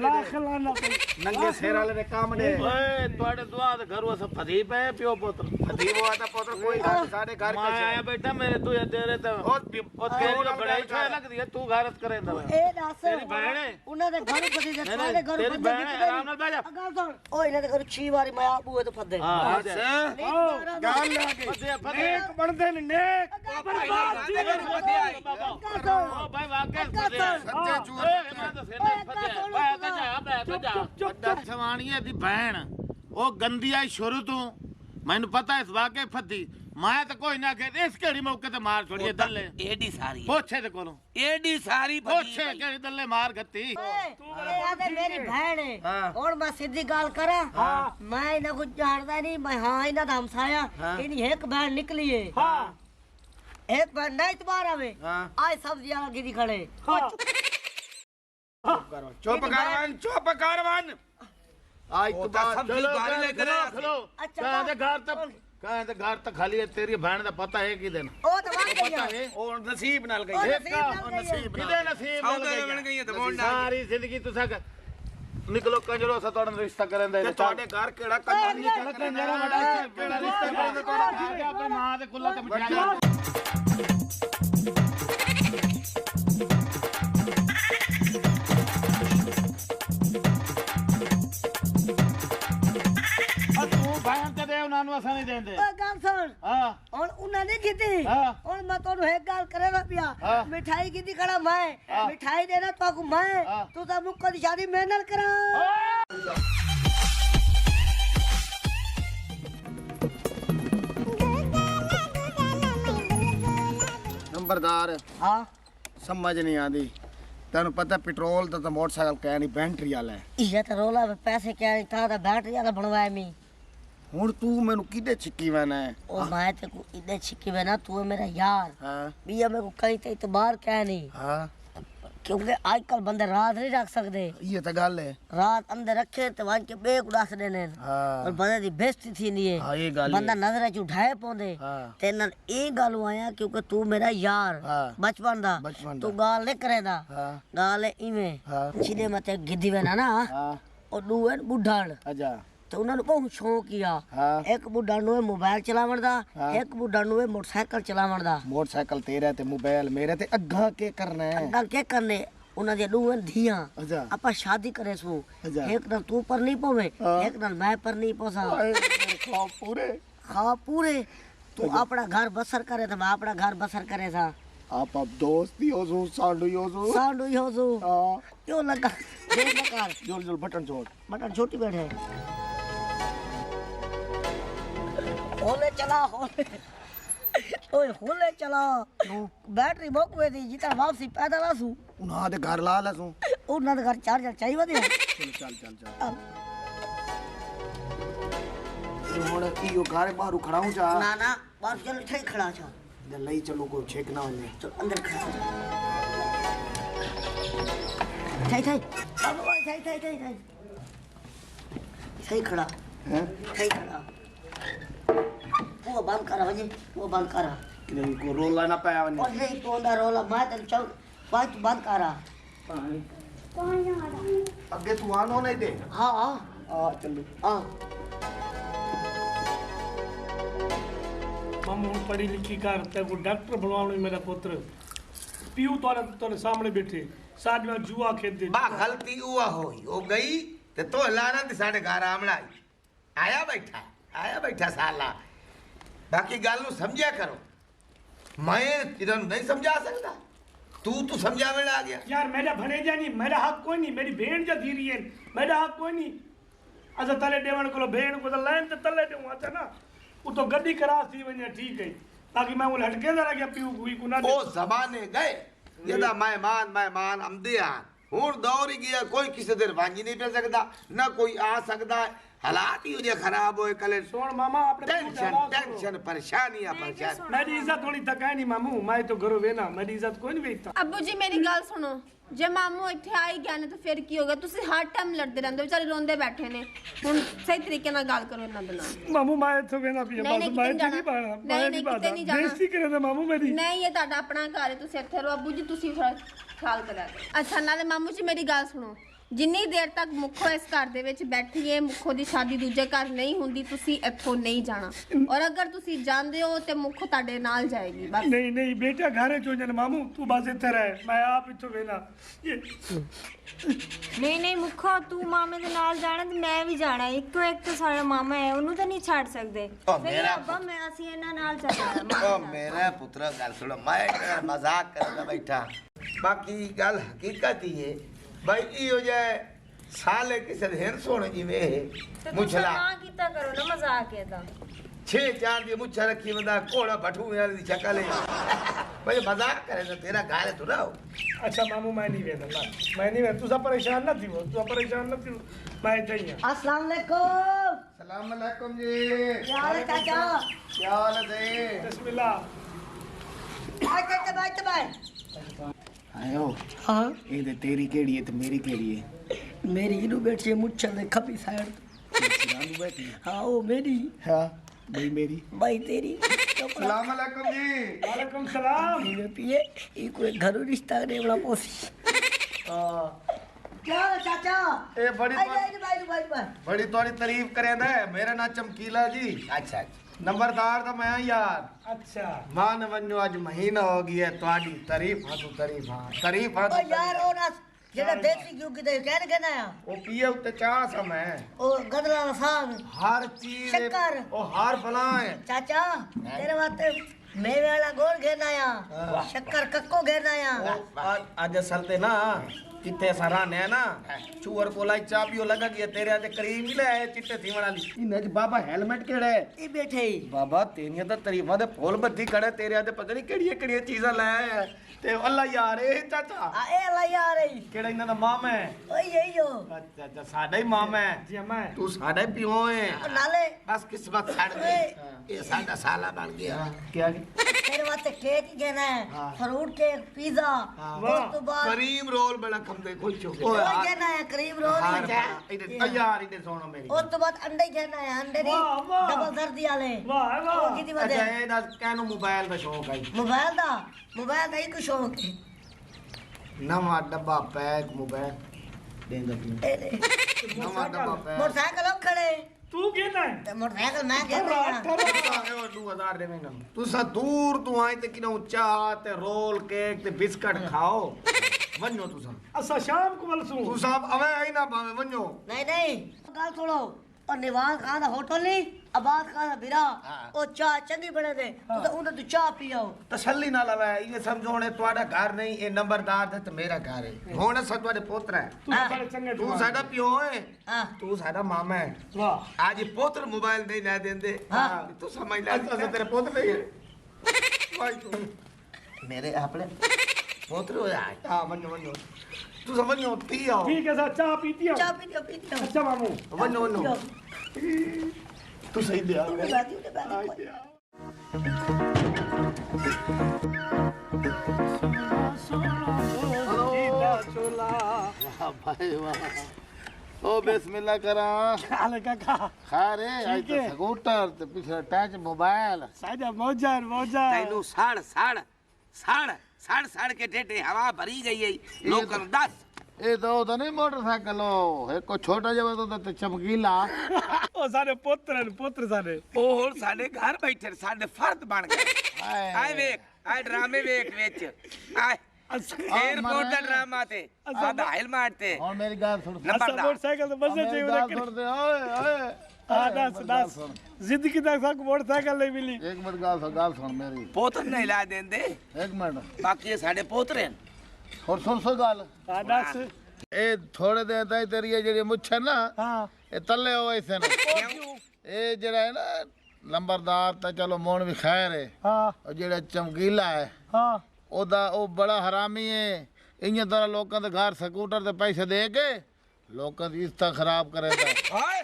लाख लाना पे नंगे सिर वाले ने काम ने ਓਏ ਤੁਹਾਡੇ ਦੁਆ ਦੇ ਘਰੋਂ ਸਭ ਫਦੀ ਪਏ ਪਿਓ ਪੁੱਤਰ फदी वो आता पुत्र कोई गल साडे घर ਮੈਂ ਆਇਆ के ਬੈਠਾ ਮੇਰੇ ਤੂੰ ਤੇਰੇ ਤੇ ਉਹ ਤੇਰੀ ਬੜਾਈ ਛੇ ਲੱਗਦੀ ਹੈ ਤੂੰ ਗਾਰਤ ਕਰੇਂਦਾ ਵਾ ए दास ਤੇਰੀ ਭੈਣ ਹੈ ਉਹਨਾਂ ਦੇ ਘਰ ਪਤੀ ਦੇ ਨਹੀਂ, ਸਾਰੇ ਘਰ ਤੇਰੀ ਭੈਣ ਹੈ, ਆਰਾਮ ਨਾਲ ਬਹਿ ਜਾ। ਗੱਲ ਸੁਣ ਓ ਇਹਨਾਂ ਦੇ ਘਰ 6 ਵਾਰੀ ਮੈਂ ਆਪ ਬੂਏ ਤੋਂ ਫੱਦੇ ਹਾਂ गाल लागे ਫਦੇ ਫਦੇ नेक बनते ने नेक ਓ ਭਾਈ ਵਾਕਿਆ ਫਦੇ सच्चे चूर ਓਏ ਮੈਂ ਤਾਂ ਸਿਰ ਨਹੀਂ ਫਦੇ ਭਾਈ ਕਜਾ ਬੈ ਕਜਾ ਵੱਡਾ ਸਵਾਣੀਏ ਦੀ ਭੈਣ ਉਹ ਗੰਦੀ ਆਈ ਸ਼ੁਰੂ ਤੋਂ ਮੈਨੂੰ ਪਤਾ ਇਸ ਵਾਕਿਆ ਫੱਦੀ ਮੈਂ ਤਾਂ ਕੋਈ ਨਾ ਕਿ ਇਸ ਕਿਹੜੀ ਮੌਕੇ ਤੇ ਮਾਰ ਛੋੜੀਏ ਦੱਲੇ एडी सारी ਪੋਛੇ ਤੇ ਕੋਲੋਂ एडी सारी ਪੋਛੇ ਕਿਹੜੀ ਦੱਲੇ ਮਾਰ ਗੱਤੀ ਇਹ ਆਦੇ ਮੇਰੀ ਭੈਣ ਹੈ ਹਾਂ। ਹੁਣ ਮੈਂ ਸਿੱਧੀ ਗੱਲ ਕਰਾਂ ਮੈਂ ਇਹਨਾਂ ਕੁਝ ਜਾਣਦਾ ਨਹੀਂ ਮੈਂ ਹਾਂ ਇਹਨਾਂ ਦਾ ਹਮਸਾਇਆ ਇਹਨੀ ਇੱਕ ਭੈਣ ਨਿਕਲੀ ਹੈ हां एक भैन नहीं तुम्हारा आवे हां आज सब्जी वाला गिरी खड़े चुप करवन आज तो ਉਹਦਾ बात ਸਬਜ਼ੀ ਗਾੜੀ ਲੈ ਕੇ ਖਲੋ अच्छा ਕਹਿੰਦੇ ਘਰ ਤੱਕ ਕਹਿੰਦੇ ਘਰ ਤੱਕ ਖਾਲੀ ਹੈ ਤੇਰੀ ਭੈਣ ਦਾ ਪਤਾ ਹੈ ਕਿ ਦਿਨ ओ तो वहां ਪਤਾ गई ਹੈ और नसीब नाल ओ गई नसीब नाल गई है। ਕਿਹਦੇ ਨਸੀਬ ਨਾਲ ਸੌਦੇ ਗਈ ਬਣ ਗਈ ਹੈ ਤੇ ਹੈ। ਮੋੜ ਨਾਲ ਸਾਰੀ ਜ਼ਿੰਦਗੀ ਤੁਸੀਂ ਨਿਕਲੋ ਕੰਜਰੋ ਸਾ ਤੁਹਾਡਾ ਰਿਸ਼ਤਾ ਕਰਨ ਦੇ ਤੁਹਾਡੇ ਘਰ ਕਿਹੜਾ ਕੰਜਰ ਨਹੀਂ ਕਿਹੜਾ ਰਿਸ਼ਤਾ ਕਰਨ ਦੇ ਤੁਹਾਡਾ ਆਪਣੀ ਮਾਂ ਦੇ ਕੁੱਲਾ ਤੇ ਬਿਠਾ ਤੂੰ ਭੈਣ ਤੇ ਦੇ ਉਹਨਾਂ ਨੂੰ ਅਸਾਂ ਨਹੀਂ ਦਿੰਦੇ ओ गल सुन ਹਾਂ ਹੁਣ ਉਹਨਾਂ ਨੇ ਕੀਤੀ हाँ। ਹੁਣ ਮੈਂ ਤੁਹਾਨੂੰ ਇੱਕ ਗੱਲ ਕਰੇਗਾ ਪਿਆ हाँ। ਮਿਠਾਈ ਕੀਤੀ ਖੜਾ ਮੈਂ हाँ। ਮਿਠਾਈ ਦੇਣਾ ਤੁਹਾਨੂੰ ਮੈਂ हाँ। ਤੂੰ ਤਾਂ ਮੁੱਕ ਦੀ ਸ਼ਾਦੀ ਮੈਂ ਨਾਲ ਕਰਾਂ नंबरदार ਹਾਂ समझ नहीं आती तेन पता पेट्रोल तो मोटरसाइकिल कह नहीं बैटरी वाला है ਇਹ ਤਾਂ ਰੋਲਾ ਪੈਸੇ ਕਿਆ ਨਹੀਂ ਤਾਂ ਬੈਟਰੀ ਵਾਲਾ ਬਣਵਾਇਆ ਮੈਂ ਹੁਣ ਤੂੰ ਮੈਨੂੰ ਕਿਹਦੇ ਛਿੱਕੀ ਵੈਣਾ ਹੈ ਉਹ ਮੈਂ ਤੇ ਕੋ ਇਹਦੇ ਛਿੱਕੀ ਬਣਾ ਤੂੰ ਹੈ ਮੇਰਾ ਯਾਰ ਹਾਂ ਵੀ ਇਹ ਮੇरे को कहीं ਤੇ ਇਤਬਾਰ ਕਹਿ ਨਹੀਂ ਹਾਂ क्योंकि आजकल बंदे रात नहीं रख सकते ये तो गल है रात अंदर रखे तो वहां के बेक उड़ास देने और हाँ बंदे दी बेइज्जती थी नहीं हाँ है ये गल बंदा है नजर च उठाए पौंदे हाँ ते नाल ए गल आया क्योंकि तू मेरा यार हाँ बचपन दा बचपन तू दा। गाल नहीं करेदा हाँ गाल है इवें हाँ सीधे मते गिद्दी वेना ना हाँ और दू है बुढ़ाण अच्छा ਤੇ ਉਹਨਾਂ ਨੂੰ ਬਹੁਤ ਸ਼ੌਕ ਆ हाँ ਇੱਕ ਬੁੱਢਾ ਨੂੰ ਮੋਬਾਈਲ ਚਲਾਉਣ ਦਾ ਹਾਂ। ਇੱਕ ਬੁੱਢਾ ਨੂੰ ਮੋਟਰਸਾਈਕਲ ਚਲਾਉਣ ਦਾ मोटरसाइकिल तेरा ते मोबाइल मेरे ते अग्गा के करना है ਗੱਲ ਕੀ ਕਰਨੇ ਉਹਨਾਂ ਦੀਆਂ ਦੂਆਂ ਧੀਆਂ अच्छा ਆਪਾਂ ਸ਼ਾਦੀ ਕਰੇ ਸੂ अच्छा ਇੱਕ ਨਾਲ ਤੂੰ ਪਰ ਨਹੀਂ ਪਵੇ ਹਾਂ। ਇੱਕ ਨਾਲ ਮੈਂ ਪਰ ਨਹੀਂ ਪੋਸਾ हाय, मेरे ख्वाब पूरे ਖਾ ਪੂਰੇ तू अपना घर बसर करे था, मैं अपना घर बसर करे था। आप अब दोस्ती हो सो सांडू हो सो साउंड ही हो जो हाँ क्यों लगा देख लगा जोर जोर बटन छोड़ बटन छोटी बैठे होले चला होले ओए होले चला बैटरी मोक वे दी जितना वापसी पैदा ना सू उन्हां दे घर ला सो ਉਹਨਾਂ ਦੇ ਘਰ ਚਾਰਜਰ ਚਾਹੀਦਾ ਦੇ चल चल चल चल ਹੁਣ ਕੀ ਉਹ ਘਰ ਬਾਹਰ ਖੜਾ ਹੂੰ ਚਾ ਨਾ ਨਾ ਬਸ ਚਲ ਇੱਥੇ ਹੀ ਖੜਾ ਛਾ ਜਦ ਲਈ ਚਲੋ ਕੋਈ ਛੇਕ ਨਾ ਹੋਵੇ ਚਲ ਅੰਦਰ ਖੜਾ ਥਾਈ ਥਾਈ ਬਾਬੂ ਥਾਈ ਥਾਈ ਥਾਈ ਥਾਈ ਸਹੀ ਖੜਾ ਹੈ ਸਹੀ ਖੜਾ ਉਹ ਬੰਦ ਕਰ ਵਜੇ ਉਹ ਬੰਦ ਕਰ ਕਿ ਕੋ ਰੋਲਾ ਨਾ ਪਾਇਆ ਉਹ ਵਨੇ ਨਹੀਂ ਪੋਂਦਾ ਰੋਲਾ ਮੈਂ ਤੈਨੂੰ ਚਲ ਬਾਅਦ ਚ ਬੰਦ ਕਰ ਅੱਗੇ ਤੂੰ ਆਨੋ ਨਹੀਂ ਦੇ ਹਾਂ ਆ ਚੱਲ ਆ मामू हूँ पढ़ी लिखी कर ते को डॉक्टर बनवाने मेरा पुत्र पीऊ तोरे सामने बैठे साथ में जुआ खेलते बा गलती हुआ हो गई तो लाना ते साडे घर आमड़ा आया बैठा साला बाकी गल नु समझा करो मैं इधर नहीं समझा सकता तू समझावे आ गया यार मेरा भनेजा नहीं मेरा हक कोई नहीं मेरी भेण जा धीरी है मेरा हक कोई नहीं अच्छा तले देवण को भेण को तो लाइन ते तले देऊं अच्छा ना वो तो गड्डी क्रास थी वने ठीक है बाकी मैं वो लटके जरा गया पीऊ हुई को ना ओ जमाने गए यदा मेहमान आमदे हुन दौर ही गया कोई किसी देर वांजी नहीं पे सकता ना कोई आ सकता हालात ही हो खराब होए कले सोन मामा आपने टेंशन परेशानी मेरी इज्जत थोड़ी तक है नहीं मामू मैं तो घरों वेना मेरी इज्जत कोई नहीं वेचता ਅੱਬੂ ਜੀ ਮੇਰੀ ਗੱਲ ਸੁਣੋ ਜੇ ਮਾਮੂ ਇੱਥੇ ਆ ਹੀ ਗਿਆ ਨੇ ਤਾਂ ਫਿਰ ਕੀ ਹੋ ਗਿਆ ਤੁਸੀਂ ਹਰ ਟਾਈਮ ਲੜਦੇ ਰਹਿੰਦੇ ਵਿਚਾਰੇ ਰੋਂਦੇ ਬੈਠੇ ਨੇ ਹੁਣ ਸਹੀ ਤਰੀਕੇ ਨਾਲ ਗੱਲ ਕਰੋ ਇਹਨਾਂ ਦੇ ਨਾਲ ਮਾਮੂ ਮੈਂ ਇੱਥੋਂ ਵੇਨਾ ਪੀਆ ਨਹੀਂ, ਬਸ ਨਹੀਂ, ਮੈਂ ਕਿਤੇ ਨਹੀਂ ਪਾਣਾ ਨਹੀਂ, ਨਹੀਂ, ਕਿਤੇ ਨਹੀਂ ਜਾਣਾ। ਬੇਇੱਜ਼ਤੀ ਕਰੇ ਨਾ ਮਾਮੂ ਮੇਰੀ ਨਹੀਂ ਇਹ ਤੁਹਾਡਾ ਆਪਣਾ ਘਰ ਹੈ ਤੁਸੀਂ ਇੱਥੇ ਰਹੋ ਅੱਬੂ ਜੀ ਤੁਸੀਂ ਥੋੜਾ ਖਿਆਲ ਕਰਿਆ ਕਰੋ ਅੱਛਾ ਨਾਲੇ ਮਾਮੂ ਜੀ ਮੇਰੀ ਗੱਲ ਸੁਣੋ ਜਿੰਨੀ ਦੇਰ ਤੱਕ ਮੁੱਖੋ ਇਸ ਘਰ ਦੇ ਵਿੱਚ ਬੈਠੀ ਹੈ ਮੁੱਖੋ ਦੀ ਸ਼ਾਦੀ ਦੂਜੇ ਘਰ ਨਹੀਂ ਹੁੰਦੀ ਤੁਸੀਂ ਇੱਥੋਂ ਨਹੀਂ ਜਾਣਾ ਔਰ ਅਗਰ ਤੁਸੀਂ ਜਾਂਦੇ ਹੋ ਤੇ ਮੁੱਖੋ ਤੁਹਾਡੇ ਨਾਲ ਜਾਏਗੀ ਬਸ नहीं नहीं बेटा घरे चो जन मामू तू बस इथे रहे मैं आप इथों वेना ये ਨਹੀਂ ਨਹੀਂ ਮੁੱਖਾ ਤੂੰ ਮਾਮੇ ਦੇ ਨਾਲ ਜਾਣਾ ਤੇ ਮੈਂ ਵੀ ਜਾਣਾ ਇੱਕੋ ਇੱਕ ਤਾਂ ਸਾਡਾ ਮਾਮਾ ਹੈ ਉਹਨੂੰ ਤਾਂ ਨਹੀਂ ਛੱਡ ਸਕਦੇ ਉਹ ਫਿਰ ਮੇਰਾ ਅੱਬਾ ਮੈਂ ਅਸੀਂ ਇਹਨਾਂ ਨਾਲ ਚੱਲਣਾ ओ मेरा पुत्र गल सुनो मैं मजाक करदा बैठा बाकी गल हकीकत ही है भाई ई हो जाए साले किसे हेन सोने जिवे ਤੇ मुछला ਨਾ ਕੀਤਾ ਕਰੋ ਨਾ ਮਜ਼ਾਕ ਇਹਦਾ 6-4 दी मुछा रखी बंदा कोड़ा भठू वाली दी शक्ल है भाई मजाक करे तो तेरा गाल तो ना हो अच्छा मामू मैं नहीं वेना ला मैं नहीं वेना तू परेशान ना थी वो तू परेशान ना थी मैं इथे ही हूं अस्सलाम वालेकुम सलाम अलैकुम जी क्या हाल है चाचा क्या हाल है जी बिस्मिल्लाह अच्छा बाय आयो हाँ ਇਹ ਤੇ ਤੇਰੀ ਕਿਹੜੀ ਹੈ ਤੇ ਮੇਰੀ ਕਿਹੜੀ ਹੈ मेरी इनु बैठी है मुच्छल ने खपी साइड ਸਿਰਾਂ ਨੂੰ ਬੈਠੀ हाँ वो मेरी ਹਾਂ ਬਈ ਮੇਰੀ भाई तेरी सलाम अलैकुम जी वालेकुम सलाम में पिए ये कोई घरू रिश्ता ने बड़ा पोसी क्या हाल है चाचा ਇਹ भाई ਬੜੀ ਤੁਹਾਡੀ ਤਾਰੀਫ ਕਰਿਆਂਦਾ ਮੇਰਾ ਨਾਮ ਚਮਕੀਲਾ ਜੀ अच्छा ਨੰਬਰਦਾਰ ਤਾਂ ਮੈਂ ਯਾਰ अच्छा ਮਾਨ ਵੰਨੋ ਅੱਜ ਮਹੀਨਾ ਹੋ ਗਿਆ ਤੁਹਾਡੀ ਤਾਰੀਫ ਹਾਂ ਤਾਰੀਫ ਹਾਂ ओ यार ओ ना जेड़ा देसी क्यों किते कहने कहना है ਉਹ ਪੀਏ ਉੱਤੇ ਚਾਹ ਸਮੈ ओ गदला साहब ਹਰ ਚੀਜ਼ शक्कर। ਉਹ ਹਰ ਬਲਾ ਹੈ चाचा तेरे वास्ते मेवे वाला गोल घेरना आया शक्कर कक्को घेरना आया ਅੱਜ ਅਸਲ ਤੇ ਨਾ ਕਿੱਥੇ ਸਰਾਨੇ ਨਾ ਚੂਰ ਕੋਲਾ ਚਾਹ ਪੀਓ ਲੱਗਾ ਕਿ ਤੇਰੇ ਤੇ ਕਰੀਮ ਵੀ ਲੈ ਆਏ ਚਿੱਟੇ ਥੀਵਣ ਵਾਲੀ ਇਹਨਾਂ ਚ ਬਾਬਾ ਹੈਲਮਟ ਕਿਹੜਾ ਹੈ ये बैठे ही ਬਾਬਾ ਤੇਰੀਆਂ ਤਾਂ ਤਾਰੀਫਾਂ ਦੇ ਫੁੱਲ ਬੱਦੀ ਖੜੇ ਤੇਰੇ ਤੇ ਪਤਾ ਨਹੀਂ ਕਿਹੜੀਆਂ ਕਿਹੜੀਆਂ ਚੀਜ਼ਾਂ ਲੈ ਆਇਆ ਤੇ ਅੱਲਾ ਯਾਰ ਇਹ ਚਾਚਾ आ ए ला यार ई ਕਿਹੜਾ ਇਹਨਾਂ ਦਾ ਮਾਮਾ ਹੈ ओ यही हो ਅੱਛਾ ਅੱਛਾ ਸਾਡਾ ਹੀ ਮਾਮਾ ਹੈ जी मैं ਤੂੰ ਸਾਡਾ ਹੀ ਪਿਓ ਹੈ ओ नाले बस किस्मत छड़ दे ये साडा साला बन गया ਕਿਆ तेरे वास्ते केक ही घेना है फ्रूट केक पिज्जा उस तो बाद करीम रोल बड़ा कम दे खुश हो वो घेना है क्रीम रोल ਯਾਰ ਇਹਦੇ ਸੁਣੋ ਮੇਰੀ उस तो बाद अंडे घेना है अंडे दी वाह, वाह। डबल सर्दी वाले वाह वाह ओ कितनी ਅੱਛਾ बजे ਇਹ ਦੱਸ ਕਹਿਨੂੰ ਮੋਬਾਈਲ ਦਾ ਸ਼ੌਕ ਹੈ मोबाइल दा ही कुछ शौक है ਨਵਾਂ ਡੱਬਾ ਪੈਕ ਮੋਬਾਈਲ ਦੇਂਦਾ ਕੀ ए दे। ਨਵਾਂ ਡੱਬਾ ਪੈਕ मोटरसाइकिल खड़े तू कहना है ते मोटरसाइकिल मैं घेना ਉਹ 2000 ਦੇਵੇਂਗਾ ਤੁਸੀਂ ਦੂਰ ਤੋਂ ਆਏ ਤੇ ਕਿਨਾ ਚਾਹ ਤੇ ਰੋਲ ਕੇਕ ਤੇ ਬਿਸਕਟ ਖਾਓ ਵੰਨੋ ਤੁਸੀਂ असा शाम को वलसू ਤੂੰ ਸਾਹਿਬ ਅਵੇ ਆਈ ਨਾ ਭਾਵੇਂ ਵੰਨੋ नहीं नहीं गल सुनो और निवाज खान दा होटल नहीं आबाद खान दा बिरा ओ चाह चंगी बने दे तू तो उन्हें तू चाह पियाओ तसल्ली ना लवे ये समझो ने तुम्हारा घर नहीं ये नंबरदार है तो मेरा घर है हुन अस तुम्हारे पोतरा है तू सारे चंगे तू साडा पियो है हां तू साडा मामा है वाह आज पोत्र मोबाइल नहीं ना देंदे तू समझ ले तेरे पोत्र नहीं है भाई तू मेरे अपने पोत्र हो जाए हां वनो वनो तू समझो पी आओ ठीक है सर चाह पीती हो चाह पियो अच्छा मामू वनो वनो तू सही दे आ वाह भाई वाह ओ बिस्मिल्लाह करा हाल काका खा रे आज तो स्कूटर ते पीछे टच मोबाइल साजा मौजा तैनू साड़ साड़ साड़ साड़ साड़ के टेटे हवा भरी गई है लोकल 10 ए तो नहीं मोटरसाइकिल हो एक को छोटा जब तो चमकीला ओ सारे पुत्र सारे ओ हुन साडे घर बैठे साडे फर्द बन गए आए वेख आए ड्रामे वेख विच आए एयरपोर्ट दा ड्रामा ते सादा हिल मारते और मेरी गाल सुन नंबरदार मोटरसाइकिल तो बसे मेरी चाहिए गाल लेकिन सुन दे ओए ओए हां दस जिंदगी तक सब मोटरसाइकिल नहीं मिली एक मिनट गाल सुन मेरी पोत्र नहीं ला देंदे एक मिनट बाकी ये साडे पोतरे हैं और सुन गाल हां दस ए थोड़े दिन ताई तेरी ये जेडी मुछ है ना हां ए तले हो ऐसे ना ए जेड़ा है ना लंबरदार ता चलो मोन भी खैर है हां और जेड़ा चमकीला है हां ओदा ओ बड़ा हरामी है इन्ने तरह लोकां दे घर स्कूटर ते पैसे दे के लोकां दी इज्जत खराब करेगा हाय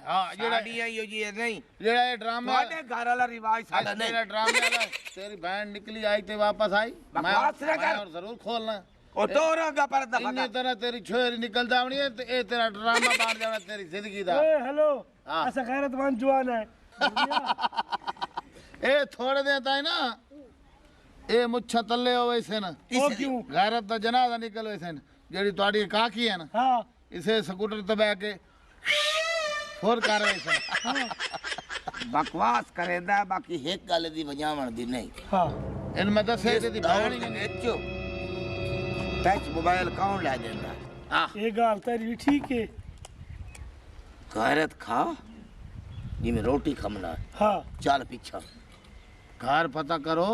हां जेड़ा साडी आई जी नहीं जेड़ा ये ड्रामा ਤੁਹਾਡੇ ਘਰ ਵਾਲਾ ਰਿਵਾਜ ਸਾਡਾ तेरा नहीं ड्रामे वाला तेरी बहन निकली आई ते वापस आई बकवास ना कर। और जरूर खोलना ओ तोरगा पर्दा इन्ने फका तरह तेरी छोरी निकल जावनी है ते ए तेरा ड्रामा बन जाना तेरी जिंदगी दा ए हेलो हाँ। ऐसा गैरतमंद जवान है ए थोड़े दिन ताई ना ए मुच्छा तल्ले हो वैसे ना ओ क्यों गैरत दा जनाजा निकल वैसे ना जेड़ी ਤੁਹਾਡੀ काकी है ना हां इसे स्कूटर ते बैठ के फोर कर वैसे बकवास करेंदा बाकी एक गल दी वजावण दी नहीं हां इन मैं दसे दी दौड़ बहन दे विच टच मोबाइल कौन ला देंदा ये गाल तेरी भी ठीक है गैरत खा जिमें रोटी खमना हां चल पीछा घर पता करो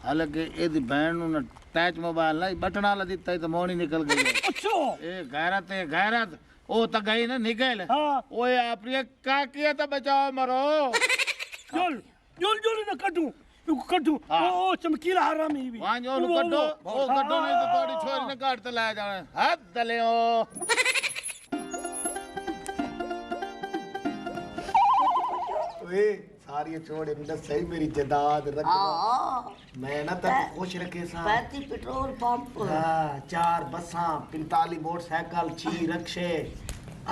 हालांकि एदी बहन नु ना टच मोबाइल ना बटन वाला दिता तो मोनी निकल गई है। अच्छा ए गैरत ओ त गई ना निकल हां ओए अपनी काकी तो बचाओ मरो जोल ना कटू हाँ। ओ चमकीला हरामी भी वहां जो कड्डो ओ कड्डो नहीं तो थोड़ी छोरी ने काट ते लाया जाना हाथ दले ओ ओए सारी छोड़ इंदा सही मेरी जदाद रख हां मैं ना तक खुश रखे सा 35 पेट्रोल पंप हां 4 बसां 45 मोटरसाइकिल 6 रिक्शे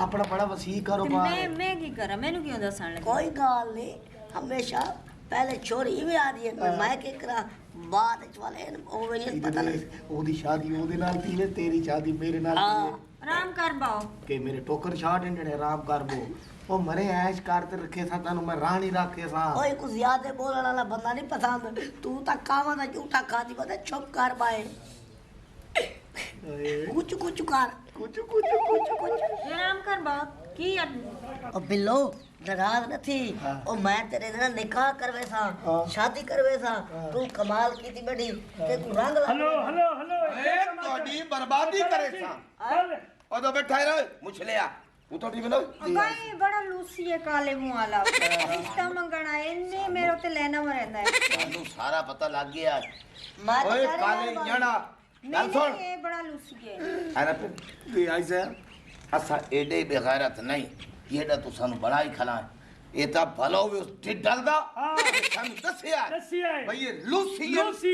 अपना बड़ा वसी कारोबार मैं की करा मैनू क्यों दसन लगे कोई गाल नहीं हमेशा पहले छोरी भी आ रही है मैं के करा बाद वाले ओ नहीं पता नहीं ओदी शादी ओदे नाल थी ने तेरी शादी मेरे नाल थी हां आराम कर बाओ के मेरे टोकर शाट इंडे आराम कर बो ओ मरे ऐश करते रखे सा तनु मैं रानी रखे सा ओए कुछ ज्यादा बोलने वाला बंदा नहीं पसंद तू ता कावा दा झूठा खाती बता चुप कर बाए कुछ कर आराम कर बाओ की ओ बिल्लो नाराज न थी ओ मैं तेरे नाल निकाह करवे सा शादी करवे सा तू कमाल कीती बेटी ते तू रंग हेलो ए तोडी बर्बादी करे सा ओ तो बैठा रह मुछलिया उतो टी बनो भाई बड़ा लूसी है काले मुंह वाला रिश्ता मंगना इन्ने मेरे ते लेना में रहंदा है तानू सारा पता लग गया मैं ओए काले जणा गल सुन ये बड़ा लूसी है अरे तू ऐसा असा एडे बेगैरत नहीं येडा तू सानू बड़ा ही खला ये ता भलो वे ढिडलदा सानू दसिया है भाई ये लूसी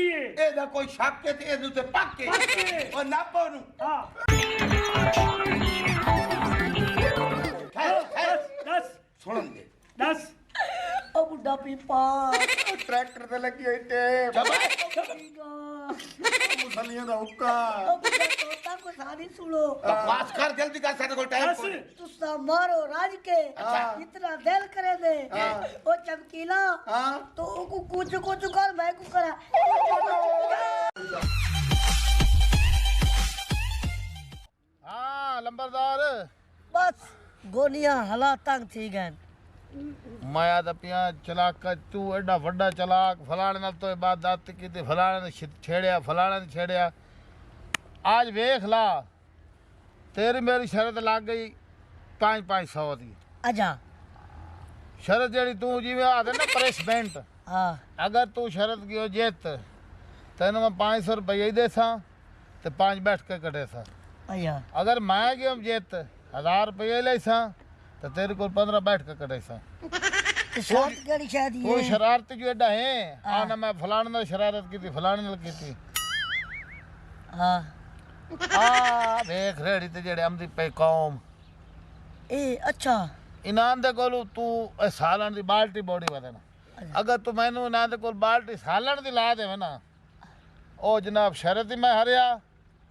है एदा कोई शक के ते एदू ते पक्के ओ ना पानु हां सुन दे 10 ओ बुड्ढा पीपा ट्रैक्टर ते लगी होई टे मुसलियां दा हुक्का ओ बुड्ढा तोता को सारी सुनो बकवास कर जल्दी कर सारे को टाइम को तुसा मारो राज के इतना दिल करे दे ओ चमकीला तो को कुछ कर मैं को करा हां लंबरदार बस गोनिया हालात तंग थी गए मैं आदा पिया चलाक तू एडा वड्डा चलाक फलाने नाल तो इबादत की ते फलाने ने छेड़िया फलाने ने छेड़िया आज वेख ला तेरी मेरी शरत लग गई 500 दी अच्छा शरत जेड़ी तू जिवें आदे ना प्रेसमेंट हाँ अगर तू शरत की जित तेन मैं 500 रुपये ही देसा ते 5 बैठ के कटे सा अच्छा अगर मैं गया जित 1000 रुपये ले सा तो तेरे को 15 बैठ के कटे सा तो शर्त केड़ी शादी कोई है शरारत जो एडा है आना मैं फलाने नाल शरारत की थी फलाने नाल की थी हाँ आ देख रेड़ी ते जेड़े आमदी पे कौम ए अच्छा इनाम दे कोलू तू सालन दी बाल्टी बॉडी वदना अगर तू मैनू इनाम दे कोल बाल्टी सालन दी ला देवे ना ओ जनाब शरत ही मैं हरिया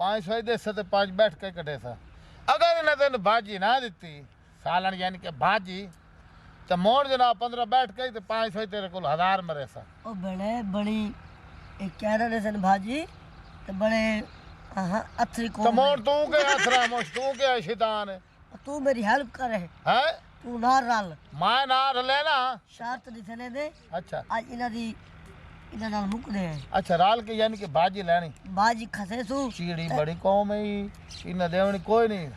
500 ही दे ते 5 बैठ के कटे सा अगर इन्हें तेन भाजी ना दिती सालन यानी कि भाजी तो मोड़ जनाब 15 बैठ के ते 500 तेरे को 1000 मरे सा ओ बड़े बड़ी एक कह रहे सन भाजी ते बड़े हाँ अथरी को तो मोड़ तू के असरा मुश तू के शैतान है तू मेरी हेल्प करे हैं तू ना रल मैं ना रले ना शर्त नहीं थने दे अच्छा आज इना दी इना नाल मुक दे अच्छा राल के यानी कि भाजी लेनी बाजी खसे सु चीड़ी बड़ी कौम है इन्हें देवनी कोई नहीं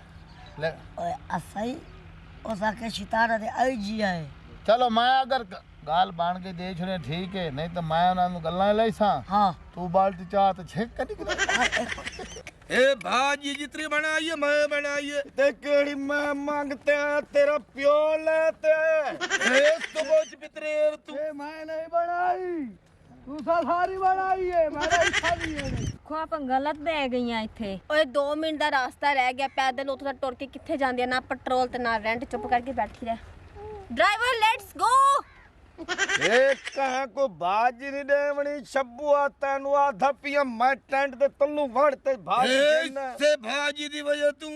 ले ओए असई ओ साके शितारा दे आई जी आए चलो मैं अगर गाल बाण के दे छड़े ठीक है नहीं तो मैं उन्होंने गल्ला ले सा हाँ तू बाल्टी चाह तो छेक कर निकले ए भाजी जितनी बनाई है मैं बनाई है ते केड़ी मैं मांगते हैं तेरा प्यो लेते ए तो बोझ पितरेर तू मैं नहीं बनाई तू सारी बनाई है मेरा हिस्सा नहीं है ਖੋ ਆਪਾਂ ਗਲਤ ਬਹਿ ਗਈਆਂ ਇੱਥੇ ਓਏ 2 ਮਿੰਟ ਦਾ ਰਾਸਤਾ ਰਹਿ ਗਿਆ ਪੈਦਲ ਉੱਥੋਂ ਦਾ ਟੁਰ ਕੇ ਕਿੱਥੇ ਜਾਂਦੀ ਆ ਨਾ ਪੈਟਰੋਲ ਤੇ ਨਾ ਰੈਂਟ ਚੁੱਪ ਕਰਕੇ ਬੈਠੀ ਰਹਿ ਡਰਾਈਵਰ ਲੈਟਸ ਗੋ एक कहाँ को बाजी नहीं देवनी शब्बू आता नु आधा पिया मैं टेंट ते तल्लू वड़ते भाजी देना से भाजी दी वजह तू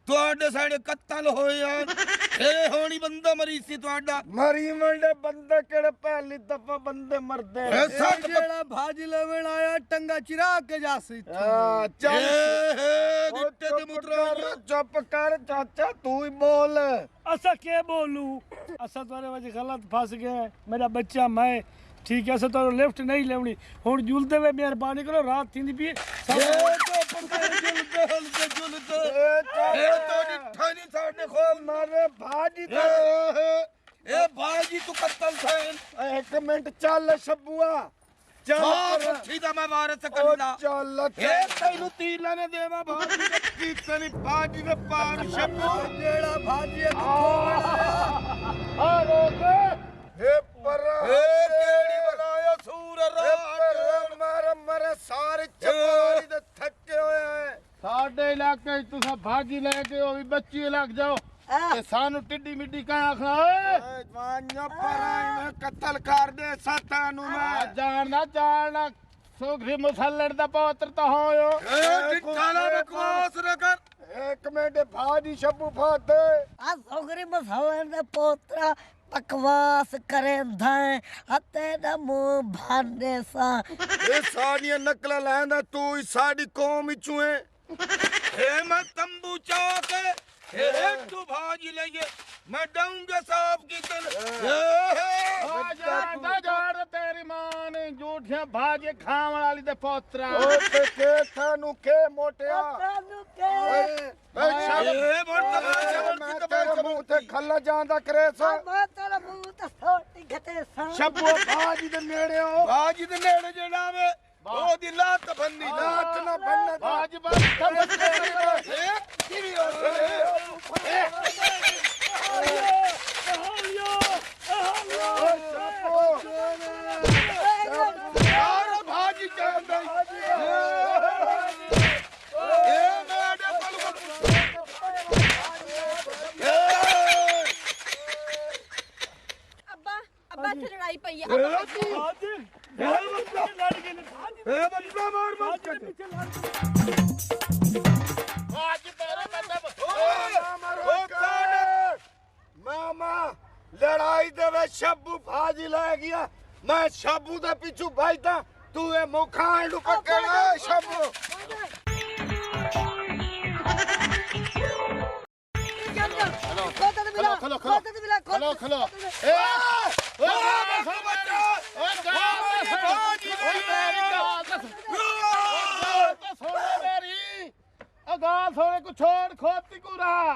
ਤੁਹਾਡੇ ਸਾਡੇ ਕਤਲ ਹੋਏ ਆ ਇਹ ਹੋਣੀ ਬੰਦਾ ਮਰੀ ਸੀ ਤੁਹਾਡਾ मरी मंडे बंदे केड़े पहली दफा बंदे मरदे जेड़ा भाजी लेवन आया टंगा चिरा के जासी चल ਗਿੱਟੇ ਤੇ ਮੁਤਰਾ चुप कर चाचा तू ही बोल असा के बोलू असा तुम्हारे वजह गलत फंस गए मेरा बच्चा मैं ठीक है असा तो लिफ्ट नहीं लेवनी हुन जुलदे वे मेहरबानी करो रात थींदी पी मारे भाजी ए भाजी तू कत्ल थे एक मिनट चल शब्बुआ चल सीधा मैं वारस करना चल ए तैनू तीला ने देवा भाजी कितनी भाजी ने पार शब्बू जेड़ा भाजी आ रोके हे पर ए केड़ी बनाया सूर रात मारे मारे सारे चपारी दे थके हुए हैं साडे इलाके तुसा भाजी लेके ओ भी बच्ची लग जाओ ते सानू टिड्डी मिड्डी का आखना ओए मान्या पर आई मैं कत्ल कर दे सतानु मैं जानना सुखी मुसल्लड़ दा पौत्र तो होयो ए टिठाला बकवास न कर एक मिनट भाजी शब्बू फाते आ सोगरी मसालन दे पोतरा बकवास करे धाए हते दा मुंह भाने सा ये सानिया नकला लैंदा तू ही साडी कौम विचों है ए मैं तंबू चौक ए तू भाजी लेंगे मैं डाऊंगा साहब की जाड़ तेरी मां ने झूठियां भाजे खाण वाली दे पोतरा ओ ते के थानू के मोटिया तानु के ए मैं तेरे मुंह ते खल्ला जांदा करे सा मैं तेरा मुंह ते सोटी घटे सा शब्बू भाजी दे नेड़े हो भाजी दे नेड़े जेड़ा वे ओ दी लात बन्नी लात ना बनना भाज बस किरी हो यार भाजी चांदा ए मेरे ਅੱਬਾ ਇੱਥੇ ਲੜਾਈ ਪਈ ਆ मामा लड़ाई दे वे शब्बू भाजी ले गया मैं शब्बू दे पीछू भाईदा तू ए मुखान नु पकड़ा शब्बू तो मिला खलो खोद मिला खलो खलो ए गाल सोने को छोड़ खोती को रहा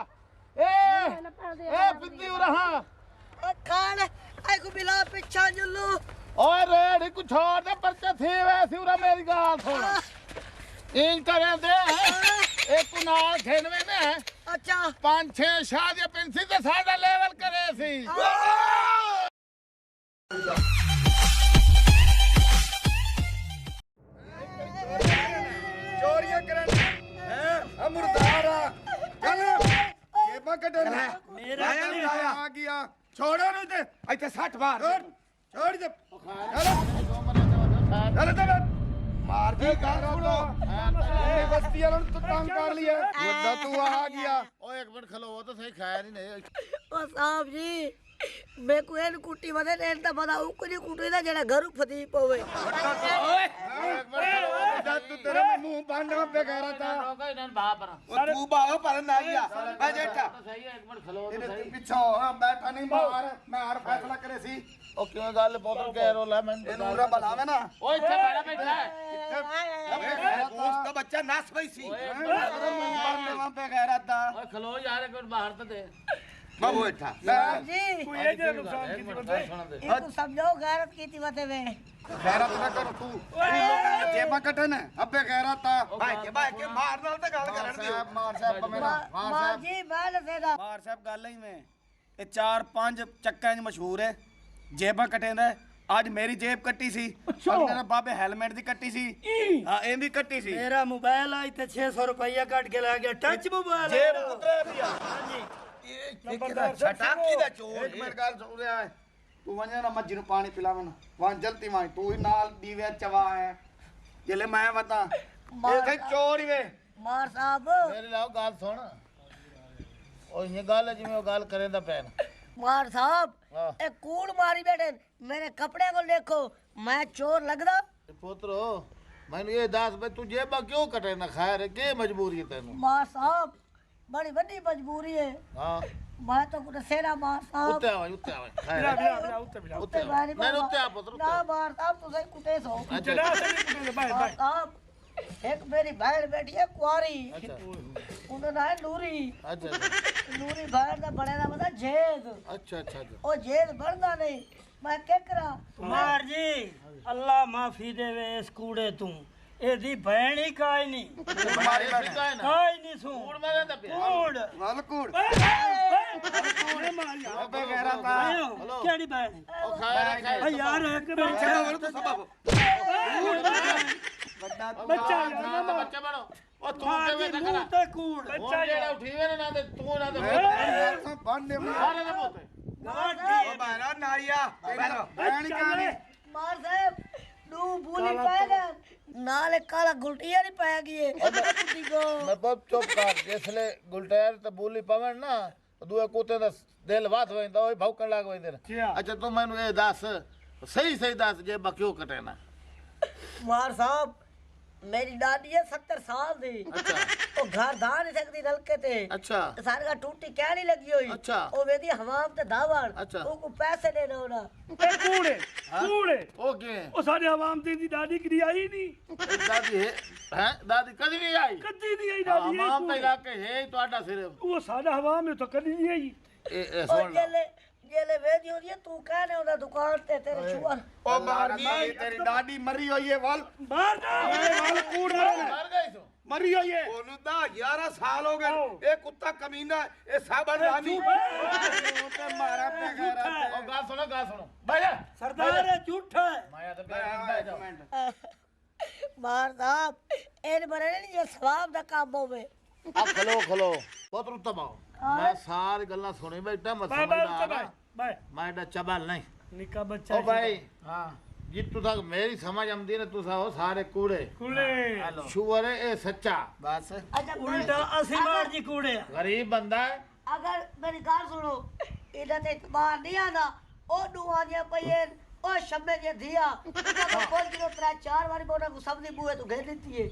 ए पिंदी रहा खान आई को मिला पिछा जुल्लू और रेड़ी को छोड़ दे परचे थी वैसी उरा मेरी गाल सुन इन करे दे एक कुनाल खेलवे ने अच्छा 5-6 शादी पेंसी ते साडा लेवल करे सी चोरियां करन हैं अमरदारा चल जेबा कटन मेरा आ गया छोड़ो नहीं ते इथे 60 बार छोड़ दे चल चल मार दी गारो ये बस्ती वालों तो तंग कर लिया बड़ा तू आ गया ओ एक मिनट खलो वो तो सही खाया नहीं ओ साहब जी मैं को एन कुटी वदे एन ता बदा उकरी कुटी दा जेड़ा घर फदी पवे एक मिनट खलो तू तेरे मुंह बंद पे कह रहा था रोका इन्हन बाप पर ਉਹ ਤੂੰ ਬਾਹਰ ਪਰਨ ਆ ਗਿਆ ਮੈਂ ਜੇਠਾ सही है एक मिनट खलो तो तेरे सही पीछे बैठा नहीं मार मैं हर फैसला करे सी ओ क्यों गल बोतल कह रोला मैं ਇਹਨੂੰ ਉਰਾ ਬੁਲਾਵੇ ਨਾ ओए इथे बैठा बैठा ਦੋਸਤ ਦਾ ਬੱਚਾ ਨਸ ਪਈ ਸੀ वहां पे कह रहा था ओए खलो यार एक मिनट बाहर तो दे ਮੈਂ ਬੈਠਾ जी कोई ये जो नुकसान की बता इनको समझो गैरत कीती वते वे कह रहा था कर तू जेबा कटन अबे कह रहा था ਭਾਈ ਕੇ ਮਾਰ ਨਾਲ ਤਾਂ ਗੱਲ ਕਰਨ ਦਿਓ मार साहब मेरा मां जी बाल सेदा ਮਾਰ ਸਾਹਿਬ ਗੱਲ ਹੀ ਮੈਂ ਇਹ 4-5 ਚੱਕਾਂ 'ਚ ਮਸ਼ਹੂਰ ਹੈ ਜੇਬਾਂ ਕਟੇਂਦਾ ਅੱਜ ਮੇਰੀ ਜੇਬ ਕੱਟੀ ਸੀ ਅਗਲੇ ਨੇ ਬਾਬੇ ਹੈਲਮਟ ਦੀ ਕੱਟੀ ਸੀ ਹਾਂ ਇਹਦੀ ਕੱਟੀ ਸੀ मेरा मोबाइल आई थे 600 रुपया काट के ला गया टच मोबाइल ਜੇਬ ਕੁਤਰੇ ਵੀ ਆ ਇਹ ਕਿਹਦਾ ਛਟਾਕੀ ਦਾ ਚੋਰ ਇੱਕ ਮਿੰਟ ਗੱਲ ਸੁਣ ਰਿਹਾ ਹੈ ਤੂੰ ਵੰਜਾ ਨਾ ਮੱਝ ਨੂੰ ਪਾਣੀ ਪਿਲਾਵਣ ਵਾਂ ਜਲਤੀ ਵਾਂ ਤੂੰ ਹੀ ਨਾਲ ਦੀਵੇ ਚਵਾ ਹੈ ਜਿਲੇ ਮੈਂ ਵਤਾ ਇਹ ਤੇ ਚੋਰ ਹੀ ਵੇ मार साहब मेरी लाओ गाल सुन ओ ये गाल है जिਵੇਂ ਉਹ ਗੱਲ ਕਰੇਂਦਾ ਪੈਨ मार साहब हाँ। ए कूड़ मारी बैठे मेरे कपड़े को देखो मैं चोर लगदा ਪੁੱਤਰੋ ਮੈਨੂੰ ਇਹ ਦੱਸ ਬਈ ਤੂੰ ਜੇਬਾਂ ਕਿਉਂ ਕਟੇ ਨਾ ਖੈਰ ਕੀ ਮਜਬੂਰੀ ਹੈ ਤੈਨੂੰ मार साहब बड़ी बड़ी मजबूरी है ਹਾਂ मैं तो कुछ सेना मार साहब ਉੱਤੇ ਆਵਾ ਖੈਰ बिला बिला बिला उत्ते बिला ਉੱਤੇ ਆਵਾ। ਨਹੀਂ ਉੱਤੇ ਆ ਪੁੱਤਰ ना मार साहब तुझे कुटे सो अच्छा चला सही बाय मार बाय साहब एक मेरी बहन बैठी है कुआरी अच्छा उन्हें ना है नूरी अच्छा नूरी बहन का बड़े का पता जेद अच्छा अच्छा ओ जेद बढ़दा नहीं मैं क्या करा कुमार जी अल्लाह माफी देवे इस कूड़े तू एदी भैन ही काई नहीं तुम्हारी सिक्का है ना काई नहीं सू कूड़ मारे ना पिया कूड़ ਵੱਲ ਕੂੜ मारिया ਅਬੇ ਕਹਿ ਰਹਾ था हेलो केड़ी बहन ओ खैर आ यार एक बच्चा बच्चा ਬੱਚਾ ਬਣੋ ਉਹ ਤੂੰ ਕਿਵੇਂ मुंह ਤੱਕਣਾ ते कूड़ ਉਹ ਜਿਹੜਾ ਉਠੀਵੇ ਨਾ ਤੇ ਤੂੰ ਨਾ ਤੇ ਬੰਦੇ ਸਾਰੇ ਦੇ ਪੁੱਤ ਉਹ ਬਾਰਾ ਨਾਰੀਆ ਭੈਣ ਕਾਣੀ मार साहब नू भूली पाएगा नाले काला गुलटिया नहीं पाएगी ये कुटी को ਮੈਂ ਬਹੁਤ ਚੁੱਪ ਕਰ ਜਿਸਲੇ ਗੁਲਟੈਰ ਤੇ ਬੋਲੀ ਪਵਣ ਨਾ ਦੂਏ ਕੁੱਤੇ ਦਾ ਦਿਲ ਵਾਥ ਵੈਂਦਾ ਉਹ ਭੌਂਕਣ ਲੱਗ ਵੈਂਦੇ ਨੇ ਅੱਛਾ ਤੂੰ ਮੈਨੂੰ ਇਹ ਦੱਸ ਸਹੀ ਸਹੀ ਦੱਸ ਜੇ ਬਕਿਓ ਕਟੇ ਨਾ मार साहब मेरी दादी है 70 साल दी अच्छा ओ घर धा नहीं सकती नलके ते अच्छा सारे का टूटी क्या नहीं लगी हुई अच्छा। ओ वेदी हवाम ते धावण अच्छा। ओ को पैसे देना होना कूड़े कूड़े ओके ओ सारे आवाम दी दादी कदी आई नहीं दादी है हैं दादी कदी नहीं आई कदी नहीं आई दादी मां पे इलाके है ਤੁਹਾਡਾ ਸਿਰਫ वो सादा हवाम में तो कदी नहीं आई ਇਹ ओ ਸੁਣ ਲਾ जेले जेले वेदी होती है तू कहने होना दुकान ते तेरे छुआ ਉਹ ਮਾਰਦੀ ਤੇਰੀ ਦਾਦੀ ਮਰੀ ਹੋਈ ਹੈ ਵੱਲ मार दे ਵੱਲ ਕੂੜ ਮਾਰੇ ਮਰ ਗਈ ਤੂੰ ਮਰੀ ਹੋਈ ਹੈ ਉਹਨੂੰ ਤਾਂ 11 ਸਾਲ ਹੋ ਗਏ ਇਹ ਕੁੱਤਾ ਕਮੀਨਾ ਇਹ ਸਾਬਣ ਰਾਨੀ ਤੇ ਮਾਰਾ ਪੈ ਗਿਆ ਉਹ ਗੱਲ ਸੁਣੋ ਬਹਿ ਜਾ सरदार है झूठा है ਮਾਇਆ ਤੇ ਬਹਿ ਜਾ मार साहब इन बने नहीं ये सवाब दा काम होवे ਆ ਖਲੋ ਬਹੁਤ ਰੁੱਤਾ ਪਾਓ ਮੈਂ ਸਾਰੀ ਗੱਲਾਂ ਸੁਣੀ ਬੈਠਾ ਮੈਂ बाय बाय उत्ते ਸਮਝਦਾ बाय बाय ਮੈਂ ਇਹਦਾ ਚਬਲ ਨਹੀਂ निका बच्चा ओ भाई हाँ जितू तक मेरी समझ आमदी ने तुसा हो सारे कूड़े कूड़े शुवर है ये सच्चा ਬਸ अच्छा उल्टा असली मार जी कूड़े गरीब बंदा है अगर मेरी गाल सुनो इधर ते इतबार नहीं आना ओ दुआ दिया पईए ओ शब्बे जे दिया तो बोल किलो 3-4 बारी बोना को सब्जी बुए तो घेर देती है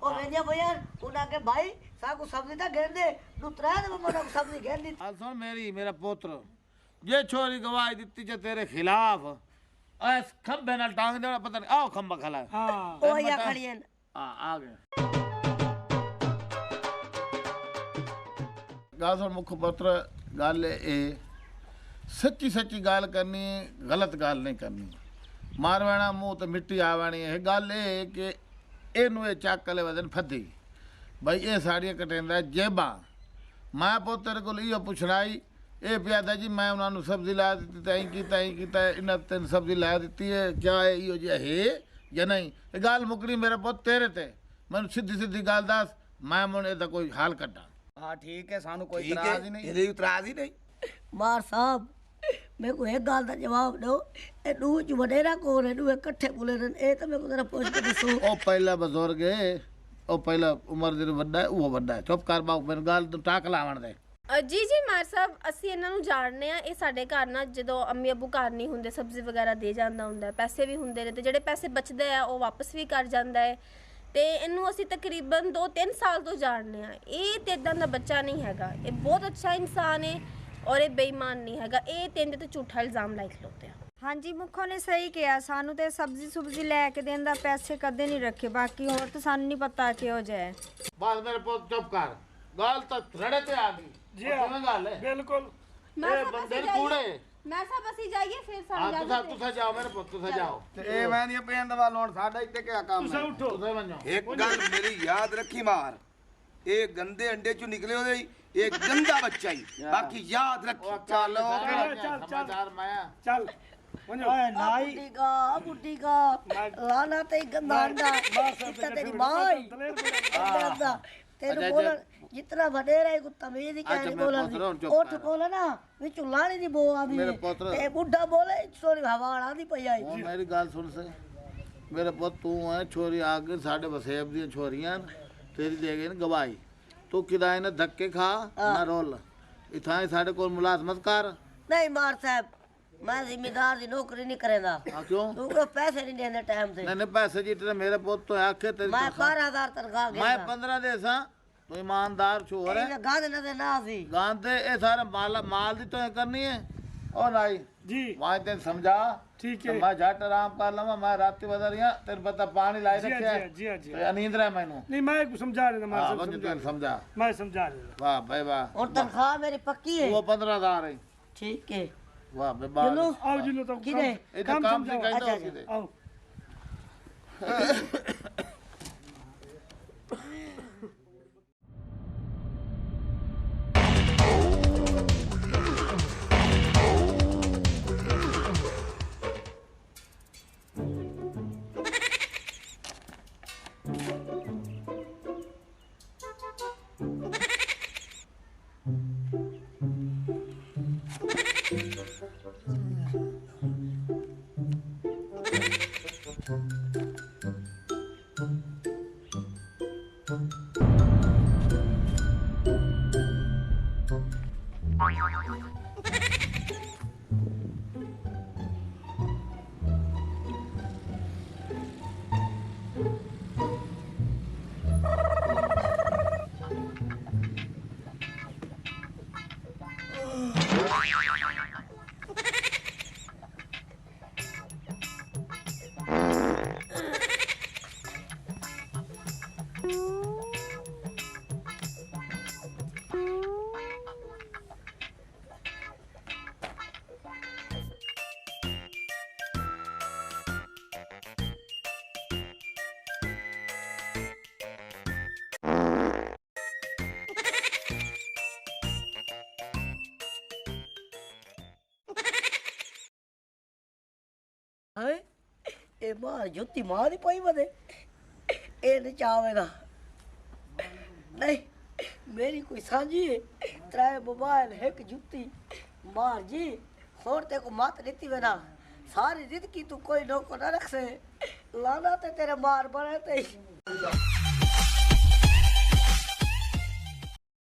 ओ वेनिया भैया उना के भाई सा को सब्जी ता घेर दे नु 3 दे बोना को सब्जी घेर दी हाल सुन मेरी मेरा पुत्र जे छोरी गवाही दित्ती जे तेरे खिलाफ ऐस खंबे नाल टांग देना पता नहीं आओ खंबा खला हाँ ओ या खड़ी है आ गए गाल सुन मुख पुत्र गल ए सच्ची सच्ची गाल करनी गलत गाल नहीं करनी मारवाना मुंह तो मिट्टी आवानी है गल ये कि इनू ये चक ले वजन फदी भाई ये साड़ियाँ कटेंदा जेबा मैं पुत्र को इो पुछनाई ये प्यादा जी मैं उन्होंने सब्जी ला दी ताई इन्हें तेन सब्जी ला दी है क्या है इो जी है या नहीं ये गाल मुकनी मेरा पुत तेरे ते मैं सीधी सीधी गाल दस मैं मुझे इसका कोई हाल कटा हाँ ठीक है सानू कोई ठीक इतराज ही है नहीं ਇਹਦੇ ਇਤਰਾਜ਼ ਹੀ ਨਹੀਂ मार साहब मेरे को एक गाल दा जवाब दो ए दू च वडेरा कोन है दू इकट्ठे बोले रन ए तो मेरे को जरा पूछ के दसो ओ पहला बुजुर्ग है ओ पहला उम्र दे वड्डा है वो वड्डा है चुप कर बाऊ मेरी गाल तो टाक लावण दे ਜੀ ਜੀ ਮਾਰ ਸਾਹਿਬ ਅਸੀਂ ਇਹਨਾਂ ਨੂੰ ਜਾਣਦੇ ਆ ਇਹ ਸਾਡੇ ਘਰ ਨਾਲ ਜਦੋਂ ਅੰਮੀ ਅੱਬੂ ਘਰ ਨਹੀਂ ਹੁੰਦੇ ਸਬਜ਼ੀ ਵਗੈਰਾ ਦੇ ਜਾਂਦਾ ਹੁੰਦਾ ਪੈਸੇ ਵੀ ਹੁੰਦੇ ਨੇ ਤੇ ਜਿਹੜੇ ਪੈਸੇ ਬਚਦੇ ਆ ਉਹ ਵਾਪਸ ਵੀ ਕਰ ਜਾਂਦਾ ਹੈ ਤੇ ਇਹਨੂੰ ਅਸੀਂ ਤਕਰੀਬਨ 2-3 ਸਾਲ ਤੋਂ ਜਾਣਦੇ ਆ ਇਹ ਤੇ ਇਦਾਂ ਦਾ ਬੱਚਾ ਨਹੀਂ ਹੈਗਾ ਇਹ ਬਹੁਤ ਅੱਛਾ ਇਨਸਾਨ ਹੈ ਔਰ ਇਹ ਬੇਈਮਾਨ ਨਹੀਂ ਹੈਗਾ ਇਹ ਤੇਂਦੇ ਤੇ ਝੂਠਾ ਇਲਜ਼ਾਮ ਲਾਇਕ ਲੋਤੇ ਆ ਹਾਂਜੀ ਮੁੱਖੋ ਨੇ ਸਹੀ ਕਿਹਾ ਸਾਨੂੰ ਤੇ ਸਬਜ਼ੀ ਸੁਬਜ਼ੀ ਲੈ ਕੇ ਦੇਣ ਦਾ ਪੈਸੇ ਕਦੇ ਨਹੀਂ ਰੱਖੇ ਬਾਕੀ ਹੋਰ ਤਾਂ ਸਾਨੂੰ ਨਹੀਂ ਪਤਾ ਕਿਹੋ ਜਿਹਾ ਹੈ बस मेरे पुत चुप कर गाल तो रड़े पे आ गई जी और हाँ। किवें गल है बिल्कुल ਮੈਂ ਇਹ ਸਭ ਬੰਦੇ ਅਸੀਂ ਨੂੰ ਕੂੜੇ। ਜਾਈਏ ਮੈਂ ਸਭ ਅਸੀਂ ਜਾਈਏ ਫਿਰ हां ਸਾਨੂੰ तुसा जाओ मेरे पुत तुसा जाओ ਤੇ ਇਹ ਮੈਂ ਨਹੀਂ ਪਿੰਡ ਵੱਲ ਹੁਣ ਸਾਡਾ ਇੱਥੇ ਕਿਆ ਕੰਮ तुसा ਹੈ उठो तुसा वनो ਇੱਕ ਗੱਲ ਮੇਰੀ ਯਾਦ ਰੱਖੀ ਮਾਰ ਇਹ ਗੰਦੇ ਅੰਡੇ ਚੋਂ ਨਿਕਲੇ ਉਹਦੇ ਹੀ ਇਹ ਗੰਦਾ ਬੱਚਾ ਹੀ ਬਾਕੀ ਯਾਦ ਰੱਖੀ चलो चल। समाचार माया चल वञो बुड्ढी का लाना ते गंदा अंडा इतना तेरी माई गंदा तेरे अच्छा, बोला जितना वडेरा है तमीज ही अच्छा, कहने मेरे बोला पुत्र, चुप उठ कर। बोला ना विच लानी दी बो आदी मेरे पुत्र। ए बुड्ढा बोले सोरी हवा आदी पई आई ओ मेरी गाल सुन से मेरे पुत तू है छोरी आके साडे वसेब दी छोरियां तेरी दे गई न गवाही तू किदा ने धक्के खा ना रोल इथा साडे कोल मुलाजमत कर नहीं मार साहब मैं जिम्मेदार दी नौकरी नहीं करेंदा हां क्यों तू को पैसे नहीं देने टाइम से नहीं पैसे जी तेरे मेरे पुत तो आखे तेरी मैं तनख्वाह- 12,000 तनख्वाह मैं गया 15 दे सा तू ईमानदार छोर है ए गांध न दे ना सी गांधे ये सारे माल दी तो करनी है और नाई जी वहां तेन समझा ठीक तो है मैं झट आराम कर लवा मैं राती बदल रहा तेरे पता पानी लाई जी रखे हाँ, जी हाँ, जी हाँ। है नींद रहा मैनू नहीं मैं समझा रहा हां मैं बंद तेन समझा मैं समझा रहा वाह भाई वाह और तनख्वाह मेरी पक्की है वो 15,000 है ठीक है वाह भाई वाह चलो आओ जी लो तो किने? ये तो काम से समझाओ। कहता अच्छा, होती आओ है ए मार जुत्ती मार दी पई बदे ए नहीं चावेगा नहीं मेरी कोई साझी है 3 मोबाइल एक जुत्ती मार जी और ते को मात देती वेना सारी जिंदगी तू कोई नौको ना रख से लाना ते तेरे मार बने ते